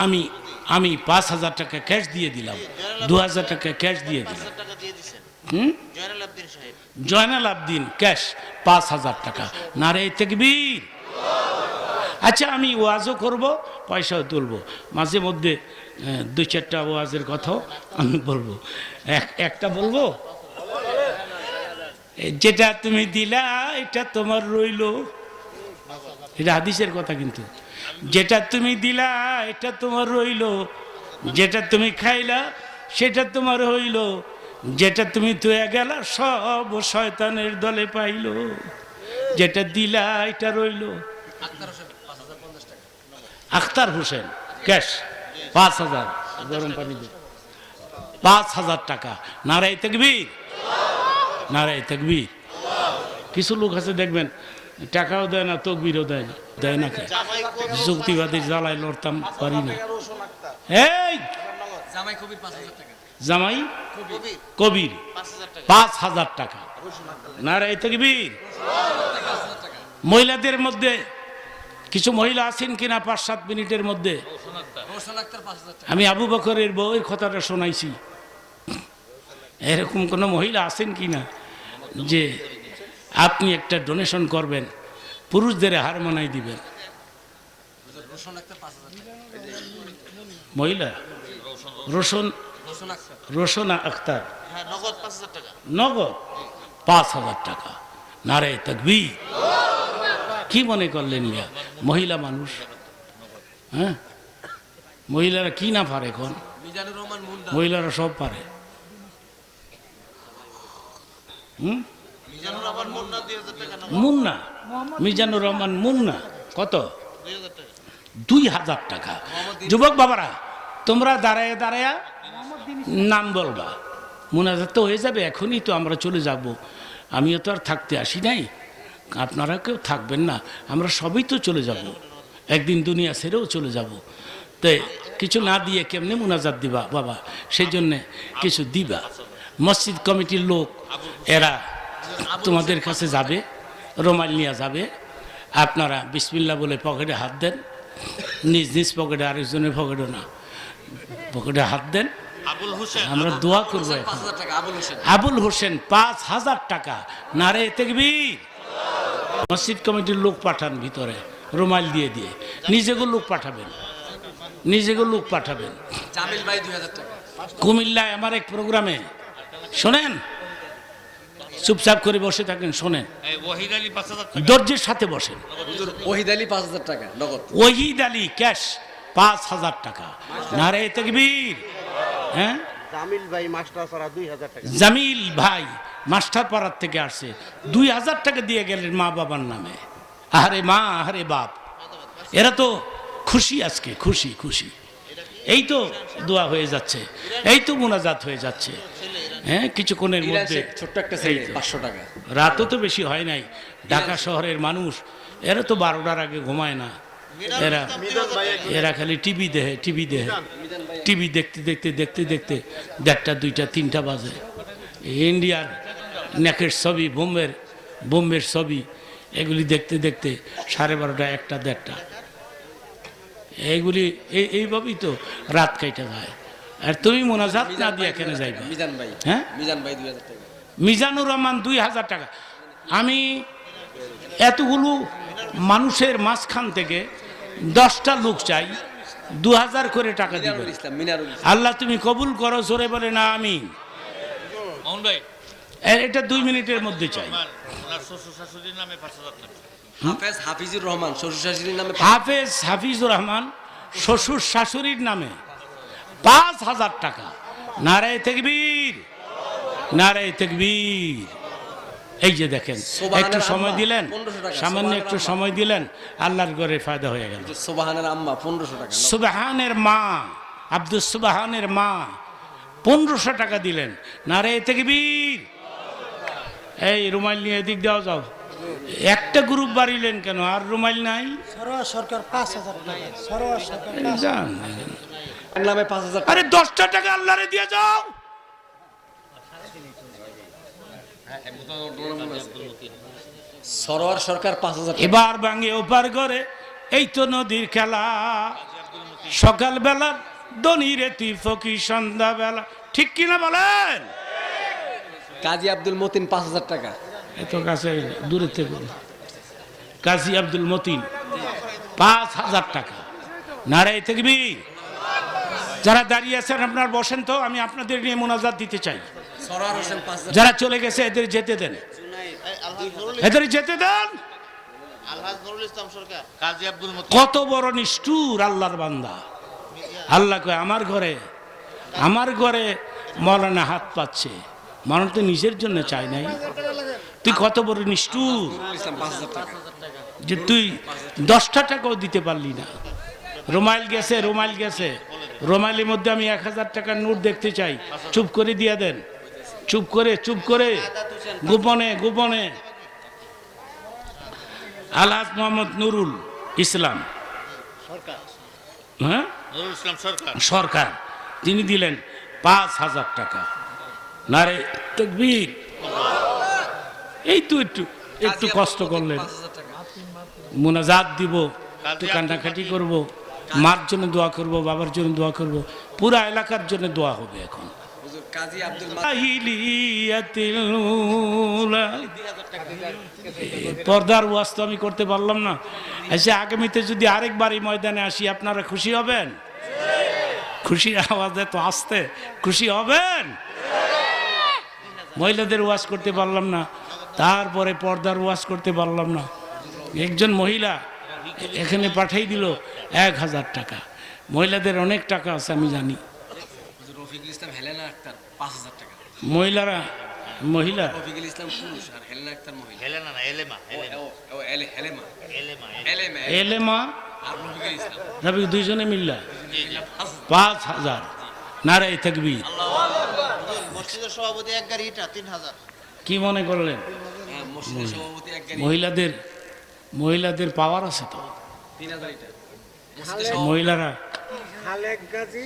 আমি 5,000 টাকা ক্যাশ দিয়ে দিলাম, 2,000 টাকা ক্যাশ দিয়ে দিলাম। টাকা দিয়ে দিবেন। জয়নাল আব্দিন সাহেব, জয়নাল আব্দিন ক্যাশ 5,000 টাকা। নারায়ে তাকবীর। আচ্ছা, আমি ওয়াজও করব, পয়সাও তুলবো, মাঝে মধ্যে 2-4টা ওয়াজের কথাও আমি বলবো। একটা বলবো, যেটা তুমি দিলা এটা তোমার রইলো, এটা হাদিসের কথা। কিন্তু যেটা তুমি দিলা এটা তোমার রইলো, যেটা তুমি খাইলা সেটা তোমার হইল, যেটা তুমি তুই গেলা সব শয়তানের দলে পাইল। যেটা দিলা এটা রইল। আখতার হোসেন ক্যাশ 5,000, গরম পানি দিয়ে 5,000 টাকা। নারায়ে তাকবীর, নারায়ে তাকবীর। কিছু লোক আছে দেখবেন টাকাও দেয় না, তকবীরও দেয় না। দেয় না কে? যুক্তিবাদী জ্বালায় লড়তাম পারি না। এই জামাই কবির কবির 5,000 টাকা 5,000 টাকা। নারায়ে তাকবীর। মহিলাদের মধ্যে কিছু মহিলা আছেন কিনা 5-7 মিনিটের মধ্যে? আমি আবু বকরের বউয়ের কথাটা শোনাইছি, এরকম কোনো মহিলা আছেন কিনা যে আপনি একটা ডোনেশন করবেন, পুরুষদের হার মানাই দিবেন? মহিলা রোশন আক্তার হ্যাঁ, নগদ 5,000 টাকা। নগদ 5,000 টাকা। নারায়ে তাকবীর। কি মনে করলেন মিয়া? মহিলা মানুষ, হ্যাঁ, মহিলারা কি না পারে এখন? মহিলারা সব পারে। মিজানুর রহমান মুন্না 2,000 টাকা নগদ। মুন্না, মিজানুর রহমান মুন্না কত? 2,000 টাকা। 2,000 টাকা। যুবক বাবারা, তোমরা দাঁড়ায় দাঁড়ায় নাম বলবা, মুনাজাত তো হয়ে যাবে, এখনই তো আমরা চলে যাব। আমিও তো আর থাকতে আসি নাই, আপনারা কেউ থাকবেন না, আমরা সবই তো চলে যাব, একদিন দুনিয়া ছেড়েও চলে যাব। তাই কিছু না দিয়ে কেমনে মুনাজাত দিবা বাবা? সেই জন্যে কিছু দিবা। মসজিদ কমিটির লোক এরা তোমাদের কাছে যাবে, রুমাল নিয়ে যাবে, আপনারা বিসমিল্লাহ বলে পকেটে হাত দেন, নিজ নিজ পকেটে, আরেকজনের পকেটে না, পকেটে হাত দেন, আবুল হোসেন, আমরা দোয়া করবো এখন। আবুল হোসেন 5,000 টাকা। নারায়ে তাকবীর। মসজিদ কমিটির লোক পাঠান ভিতরে, রুমাল দিয়ে দিয়ে, নিজেকে লোক পাঠাবেন, নিজেকে লোক পাঠাবেন। জামিল ভাই 2,000 টাকা। কুমিল্লায় আমার এক প্রোগ্রামে, শোনেন, চুপচাপ করে বসে থাকেন, শোনেন, ওয়াহিদ আলী 5,000 টাকা। ধৈর্যের সাথে বসেন। হুজুর ওহিদ আলী 5,000 টাকা নগদ। ওহিদ আলী ক্যাশ 5,000 টাকা। নারায়ে তাকবীর। হ্যাঁ, জামিল ভাই মাস্টার ছাড়া 2,000 টাকা। জামিল ভাই মাস্টার পাড়ার থেকে আসছে, 2,000 টাকা দিয়ে গেলেন মা বাবার নামে। আরে মা, আরে বাপ, এরা তো খুশি, আজকে খুশি খুশি। এই তো দোয়া হয়ে যাচ্ছে, এই তো মুনাজাত হয়ে যাচ্ছে। হ্যাঁ, কিছুক্ষণের মধ্যে ছোট্ট একটা ছেলে 500 টাকা। রাতও তো বেশি হয় নাই, ঢাকা শহরের মানুষ এরা তো 12টার আগে ঘুমায় না, এরা খালি টিভি দেখে, টিভি দেখতে দেখতে দেখতে দেখতে 1টা 2টা 3টা বাজে। ইন্ডিয়ার নেকের ছবি, বোম্বের ছবি, এগুলি দেখতে দেখতে 12:30 1টা 1:30 এইগুলি এইভাবেই তো রাত কাইটা যায়। আর তুমি মোনাজাত না দিয়ে কেন যাইবে? মিজান ভাই, হ্যাঁ, মিজান ভাই 2,000 টাকা। মিজানুর রহমান 2,000 টাকা। আমি এতগুলো মানুষের মাঝখান থেকে 10টা লোক চাই, 2,000 করে টাকা দিবে। মিনারুল ইসলাম, মিনারুল ইসলাম। আল্লাহ তুমি কবুল করো, জোরে বলে না আমিন। মামুন ভাই, এটা 2 মিনিটের মধ্যে চাই। ওনার শ্বশুর শাশুড়ির নামে 5,000 টাকা। হাফেজ হাফিজুর রহমান শ্বশুর শাশুড়ির নামে হাফেজ হাফিজুর রহমান শ্বশুর শাশুড়ির নামে 5,000 টাকা। নারায়ে তাকবীর, নারায়ে তাকবীর। এই যে দেখেন, একটু সময় দিলেন, সামান্য একটু সময় দিলেন, আল্লাহর ঘরে ফায়দা হয়ে গেল। সুবহানের আম্মা 1500 টাকা। সুবহানের মা, আব্দুস সুবহানের মা 1500 টাকা দিলেন। নারায়ে তাকবীর। এই রুমাল নিয়ে এদিক দেওয়া যাও। একটা গ্রুপ বাড়িলেন কেন, আর রুমাল নাই? সরোয়ার সরকার 5,000 টাকা। সরোয়ার সরকার যান। নামে 5,000 টাকা। আরে 10টা টাকা আল্লাহরে দিয়ে যাও। সরোয়ার সরকার 5,000 টাকা। এবার ভাঙে ওপার করে, এই তো নদীর খেলা, সকালবেলা দনি রেতি ফকি, সন্ধ্যাবেলা, ঠিক কিনা বলেন? কাজী আব্দুল মতিন 5,000 টাকা। এত কাছে দূরে থেকে কাজী আব্দুল মতিন 5,000 টাকা। নারায়ে তাকবীর। যারা দাঁড়িয়ে আছেন আপনার বসেন তো, আমি আপনাদের নিয়ে মোনাজাত দিতে চাই। সরোয়ার হোসেন 5,000। যারা চলে গেছে এদের যেতে দেন, এদের যেতে দেন। আলহাজ নুরুল ইসলাম সরকার, কাজী আব্দুল মতিন। কত বড় নিষ্ঠুর আল্লাহর বান্দা। আল্লাহ কয় আমার ঘরে মৌলানা হাত পাচ্ছে, মানুষ তো নিজের জন্য চাই নাই। তুই কত বড় নিষ্ঠুর নুরুল ইসলাম 5,000 টাকা। যে তুই 10টা টাকাও দিতে পারলি না। রুমাইল গেছে, রুমাইল গেছে, রুমাইলের মধ্যে আমি 1,000 টাকার নোট দেখতে চাই। চুপ করে দিয়ে দেন, চুপ করে গোপনে গোপনে। আলহাজ মোহাম্মদ নুরুল ইসলাম, হ্যাঁ, নুরুল ইসলাম সরকার। সরকার তিনি দিলেন 5,000 টাকা। নারে তাকবীর। এই তো একটু কষ্ট করলেন, 5,000 টাকা। মুনাজাত দিব, একটু কান্নাকাটি করব, মার জন্য দোয়া করব, বাবার জন্য দোয়া করব, পুরা এলাকার জন্য দোয়া হবে এখন। হুজুর কাজী আব্দুল জাহিলিয়াতিল উলা। পর্দার ওয়াজ তো আমি করতে পারলাম না, এসে আগামীতে যদি আরেকবার এই ময়দানে আসি আপনারা খুশি হবেন? খুশির আওয়াজে তো আসতে খুশি হবেন? মহিলাদের ওয়াজ করতে পারলাম না, তারপরে পর্দার ওয়াজ করতে পারলাম না। একজন মহিলা এখানে পাঠিয়ে দিল 1,000 টাকা। মহিলাদের অনেক টাকা আছে আমি জানি। হুজুর রফিকুল ইসলাম হেলেনা আক্তার 5,000 টাকা। মহিলা রফিকুল ইসলাম পুরুষ আর হেলেনা আক্তার মহিলা। হেলেনা না, এলেমা, ও হেলেমা। এলেমা। এলেমা এলেমা আর রফিকুল ইসলাম। রবি দুইজনে মিল্লা 5,000। নারায়ে তাকবীর। মসজিদের সভাপতি এক গাড়ি ইটা 3,000। কি মনে করলেন? হ্যাঁ, মসজিদের সভাপতি এক গাড়ি মহিলাদের পাওয়ার আছে তো। 3,000 এটা। মহিলারা খালেক গাজী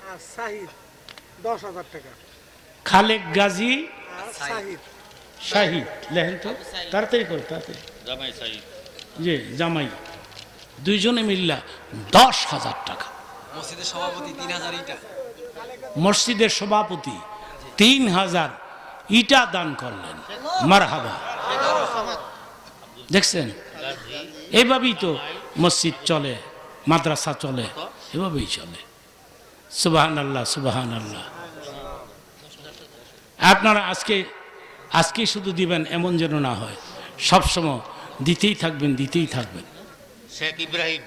আর সাহিদ 10,000 টাকা খালেক গাজী আর সাহিদ শাহিদ, লেখেন তো তাড়াতাড়ি করে, তাড়াতাড়ি। জামাই সাইদ। যে জামাই দুইজনে মিল্লা 10,000 টাকা। মসজিদের সভাপতি 3,000 ইটা। মসজিদের সভাপতি 3,000 ইটা দান করলেন। মারহাবা। দেখছেন, এইভাবেই তো মসজিদ চলে, মাদ্রাসা চলে, এভাবেই চলে। সুবহানাল্লাহ, সুবহানাল্লাহ। আপনারা আজকে শুধু দিবেন এমন যেন না হয়, সবসময় দিতেই থাকবেন। শেখ ইব্রাহিম,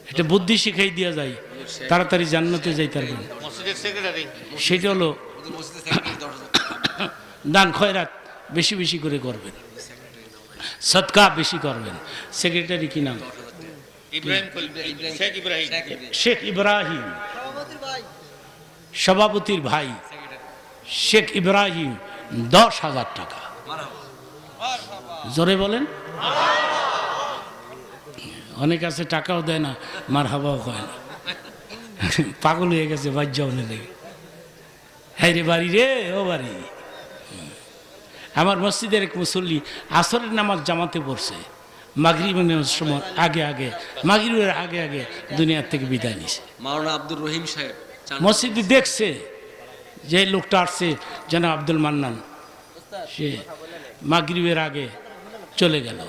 এটা বুদ্ধি শিখাই দিয়া যায়, তাড়াতাড়ি জান্নাতে যাইতে পারবেন। মসজিদের সেক্রেটারি। সেটা হলো হুজুর মসজিদের সেক্রেটারি 10,000 টাকা। দান খয়রাত বেশি বেশি করে করবেন, সদকা বেশি করবেন। সেক্রেটারি কি নাম? ইব্রাহিম শেখ ইব্রাহিম। শেখ ইব্রাহিম, সভাপতির ভাই শেখ ইব্রাহিম 10,000 টাকা। জোরে বলেন। অনেক আছে টাকাও দেয় না, মারহাবাও হয় না, পাগল হয়ে গেছে বাজ্যাও লেগে। হ্যাঁ রে বাড়ি রে, ও বাড়ি। আমার মসজিদের এক মুসল্লি আসরের নামাজ জামাতে পড়ছে, মাগরিবের সময় মাগরিবের আগে দুনিয়ার থেকে বিদায় নিছে। মাওলানা আব্দুর রহিম সাহেব মসজিদে দেখছে যে লোকটা আসছে যেন আব্দুল মান্নান, সে মাগরিবের আগে চলে গেল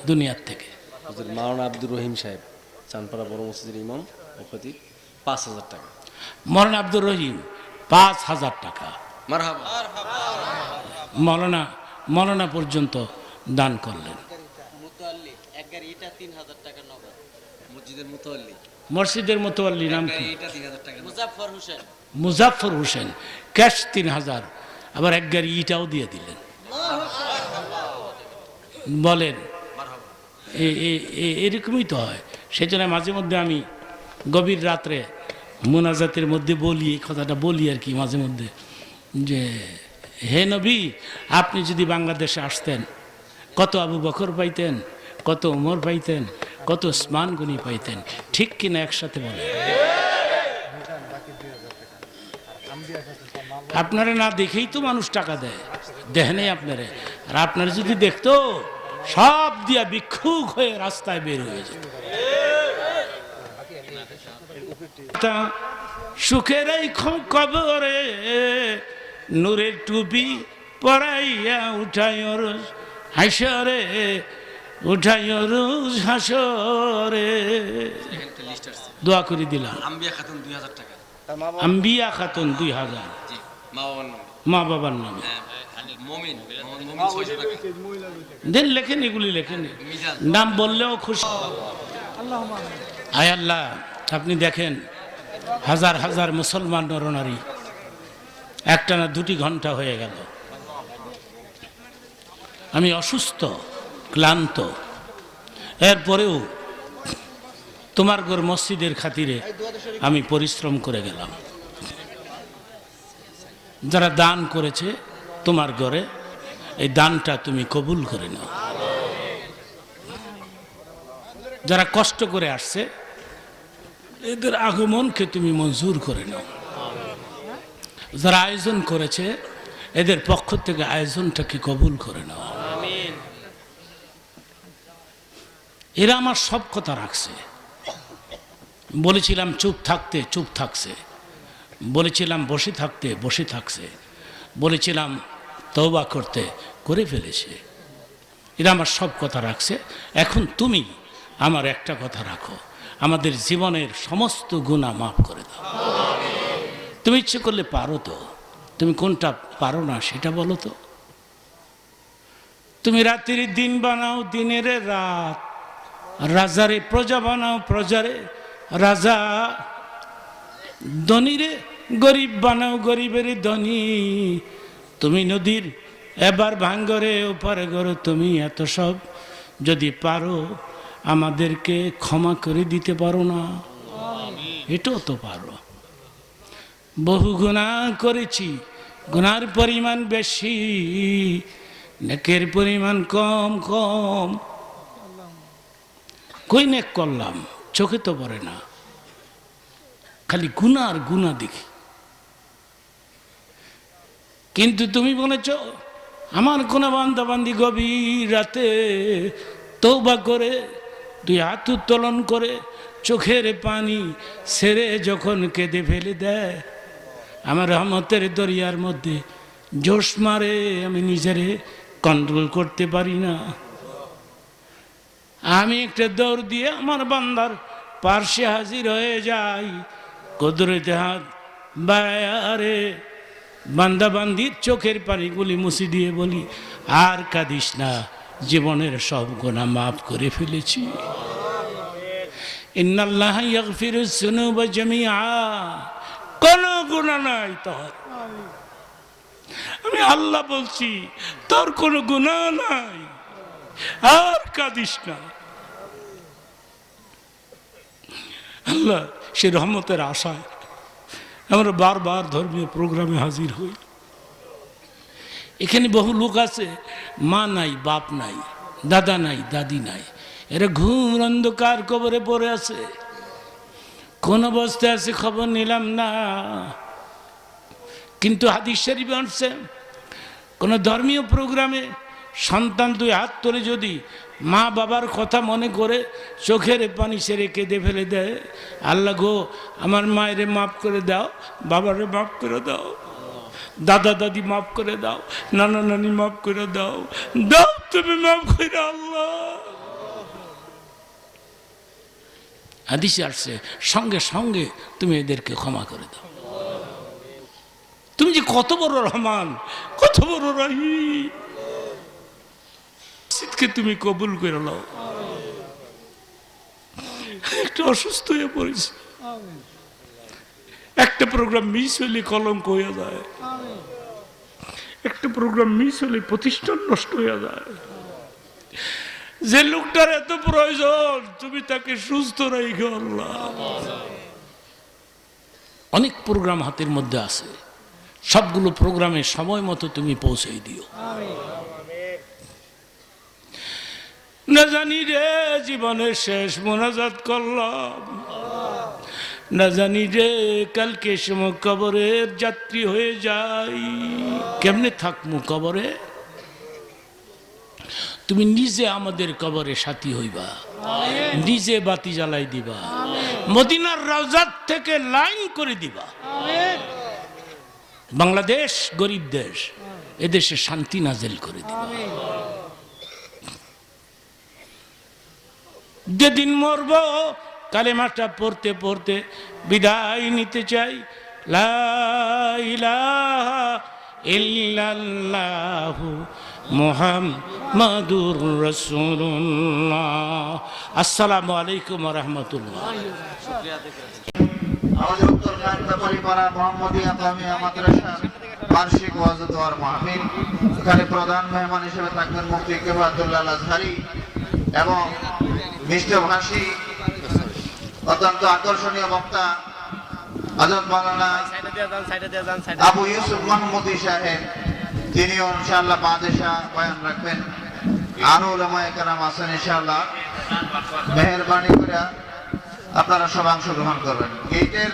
দুনিয়ার থেকে। হুজুর মাওলানা আব্দুর রহিম সাহেব চানপাড়া বড় মসজিদের ইমাম ও খতিব 5,000 টাকা। মৌলানা আব্দুর রহিম 5,000 টাকা। মারহাবা। মৌলানা পর্যন্ত দান করলেন। মসজিদের মুতাল্লি মসজিদের মোতোয়াল্লি নাম কি? এটা 3,000 টাকা। মুজাফফর হোসেন, ক্যাশ 3,000। আবার এক গাড়ি ইটাও দিয়ে দিলেন। বলেন, এরকমই তো হয়। সেই জন্য মাঝে মধ্যে আমি গভীর রাত্রে মোনাজাতের মধ্যে বলি, এই কথাটা বলি আর কি মাঝে মধ্যে, যে হে নবী, আপনি যদি বাংলাদেশে আসতেন কত আবু বকর পাইতেন, কত ওমর পাইতেন, কত ওসমান গনি পাইতেন। ঠিক কিনা একসাথে বলেন। আপনারা না দেখেই তো মানুষ টাকা দেয়, দেখেনি আপনারা। আর আপনারা যদি দেখতো, সব দিয়া ভিক্ষুক হয়ে রাস্তায় বের হয়ে যেত। সুখের এই কবরে নূরের টুপি পরাইয়া উঠাই রোজ হাসরে, উঠাই রোজ হাসরে। একটা লিস্ট আছে। দোয়া করে দিলাম। আম্বিয়া খাতুন 2,000 টাকা। আম্বিয়া খাতুন 2,000। জি, মা বাবার নামে। মা বাবার নামে মমিন, মোহাম্মদ মমিন 600 টাকা। দেন, লেখেন, এগুলি লেখেন, মিজান নাম বললেও খুশি। আয় আল্লাহ, আপনি দেখেন হাজার হাজার মুসলমান নরনারী একটানা 2 ঘন্টা হয়ে গেল। আমি অসুস্থ, ক্লান্ত, এরপরেও তোমার ঘর মসজিদের খাতিরে আমি পরিশ্রম করে গেলাম। যারা দান করেছে তোমার ঘরে, এই দানটা তুমি কবুল করে নাও। যারা কষ্ট করে আসছে এদের আগমনকে তুমি মঞ্জুর করে নাও। যারা আয়োজন করেছে এদের পক্ষ থেকে আয়োজনটাকে কবুল করে নাও। এরা আমার সব কথা রাখছে। বলেছিলাম চুপ থাকতে চুপ থাকছে, বলেছিলাম বসে থাকতে বসে থাকছে, বলেছিলাম তওবা করতে করে ফেলেছে। এরা আমার সব কথা রাখছে। এখন তুমি আমার একটা কথা রাখো, আমাদের জীবনের সমস্ত গুনাহ মাফ করে দাও। তুমি ইচ্ছে করলে পারো তো, তুমি কোনটা পারো না সেটা বলো তো। তুমি রাত্রির দিন বানাও, দিনের রাত, রাজারে প্রজা বানাও, প্রজারে রাজা, ধনীরে গরিব বানাও, গরিবের ধনী। তুমি নদীর এবার ভাঙ্গরে ওপারে গড়ো, তুমি এত সব যদি পারো আমাদেরকে ক্ষমা করে দিতে পারো না? এটাও তো পারো। বহু গুনাহ করেছি, গুনার পরিমাণ বেশি, নেকের পরিমাণ কম কম। কই নেক করলাম চোখে তো পড়ে না, খালি গুনাহ আর গুনাহ দেখি। কিন্তু তুমি বলেছ আমার কোন বান্দাবান্দি গভীর রাতে তওবা করে দুই হাত উত্তোলন করে চোখের পানি ছেড়ে যখন কেঁদে ফেলে দেয়, আমার রহমতের দরিয়ার মধ্যে জোশ মারে, আমি নিজেরে কন্ট্রোল করতে পারি না। আমি একটা দৌড় দিয়ে আমার বান্দার পার্শ্বে হাজির হয়ে যাই, কুদরতে হাত বায়ারে বান্দা বান্দির চোখের পানিগুলি মুছি দিয়ে বলি, আর কাঁদিস না, জীবনের সব গুনাহ মাফ করে ফেলেছি। ইন্নাল্লাহ ইয়াগফিরুজ যুনুবা জামিআ, কোন গুনাহ নাই তোর। আমি আল্লাহ বলছি তোর কোনো গুনাহ নাই, আর কাঁদিস না। আল্লাহ সে রহমতের আশায় আমরা বারবার ধর্মীয় প্রোগ্রামে হাজির হই। এখানে বহু লোক আছে, মা নাই, বাপ নাই, দাদা নাই, দাদি নাই, এরা ঘুম অন্ধকার কবরে পড়ে আছে। কোন অবস্থায় আছে খবর নিলাম না। কিন্তু হাদিস শরীফে আসছে, কোন ধর্মীয় প্রোগ্রামে সন্তান দুই হাত তুলে যদি মা বাবার কথা মনে করে চোখের পানি ছেড়ে কেঁদে ফেলে দেয়, আল্লাহ গো আমার মায়েরে মাফ করে দাও, বাবারে মাফ করে দাও, দাদা দাদি মাফ করে দাও, নানা নানি মাফ করে দাও, দাও তুমি মাফ করে। আল্লাহ হাদিসে আসছে সঙ্গে সঙ্গে তুমি এদেরকে ক্ষমা করে দাও। তুমি যে কত বড় রহমান, কত বড় রহিম, শীতকে তুমি কবুল করে নাও। একটা অসুস্থ হয়ে পড়েছে, একটা প্রোগ্রাম মিস হইলে কলঙ্ক হয়ে যায়, একটা প্রোগ্রাম মিস হলে প্রতিষ্ঠান নষ্ট হয়ে যায়। যে লোকটার এত প্রয়োজন তুমি তাকে সুস্থ রাখো আল্লাহ। অনেক প্রোগ্রাম হাতের মধ্যে আছে, সবগুলো প্রোগ্রামে সময় মতো তুমি পৌঁছে দিও। না জানি রে জীবনের শেষ মোনাজাত করলাম, না জানি রে কালকে সময় কবরের যাত্রী হয়ে যাই, কেমনে থাকমু কবরে। তুমি নিজে আমাদের কবরে সাথী হইবা, নিজে বাতি জ্বালাই দিবা, মদিনার রওজাত থেকে লাইন করে দিবা। বাংলাদেশ গরিব দেশ, এদেশে শান্তি নাজেল করে দিবা। যেদিন মরব কালেমাটা পড়তে পড়তে বিদায় নিতে চাই। লা ইলাহা ইল্লাল্লাহু মুহাম্মাদুর রাসূলুল্লাহ। আসসালামু আলাইকুম ওয়া রাহমাতুল্লাহ। আমাদের উত্তর কান্তাপাড়া মোহাম্মদিয়া কামিয়া মাদ্রাসার বার্ষিক ওয়াজ ও দোয়ার মাহফিল। এখানে প্রধান মেহমান হিসেবে থাকবেন মুফতি কিফায়াতুল্লাহ আজহারী এবং মিষ্টভাষী অত্যন্ত আকর্ষণীয় বক্তা হযরত মাওলানা আবু ইউসুফ মাহমুদী সাহেব, তিনিও ইনশাআল্লাহ বাদেশা বয়ান রাখবেন। আরো উলামায়ে কেরাম আছেন ইনশাআল্লাহ। মেহেরবানি করে আপনারা সব অংশগ্রহণ করবেন। গেটের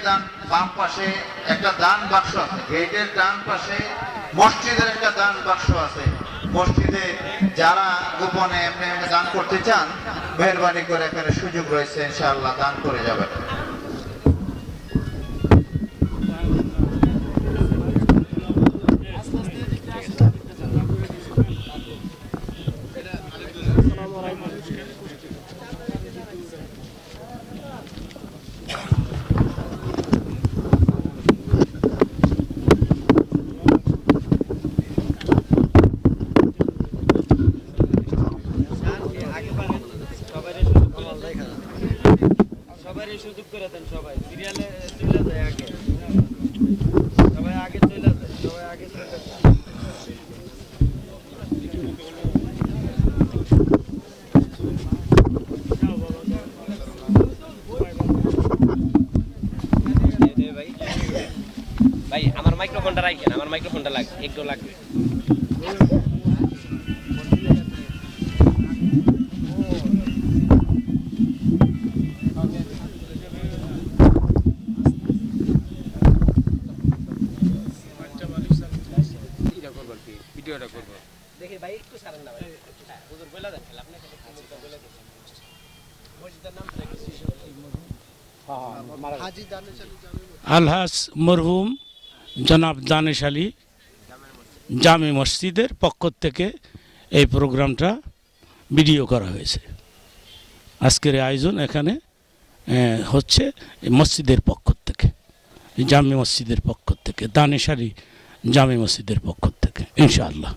বাম পাশে একটা দান বাক্স আছে, গেটের ডান পাশে মসজিদের একটা দান বাক্স আছে। মসজিদে যারা গোপনে এমনি এমনি দান করতে চান, মেহরবানি করে এখানে সুযোগ রয়েছে, ইনশাআল্লাহ দান করে যাবেন। সবারই সুযোগ করে দেন, সবাই সিরিয়ালে চলে যায় আগে, সবাই আগে চলে যায়, সবাই আগে চলে যায়। ভাই ভাই আমার মাইক্রোফোনটা রাখেন, আমার মাইক্রোফোনটা লাগবে, একটু লাগবে। দেখি ভাই একটু ছাড়েন না ভাই, হুজুর বলে দেন, আপনাকে বলে দেন মসজিদের নাম আলহাজ মরহুম জনাব দানেশ আলী জামে মসজিদের পক্ষ থেকে এই প্রোগ্রামটা ভিডিও করা হয়েছে। আজকের এই আয়োজন এখানে হচ্ছে মসজিদের পক্ষ থেকে, জামে মসজিদের পক্ষ থেকে, দানেশ আলী জামে মসজিদের পক্ষ থেকে, ইনশাআল্লাহ।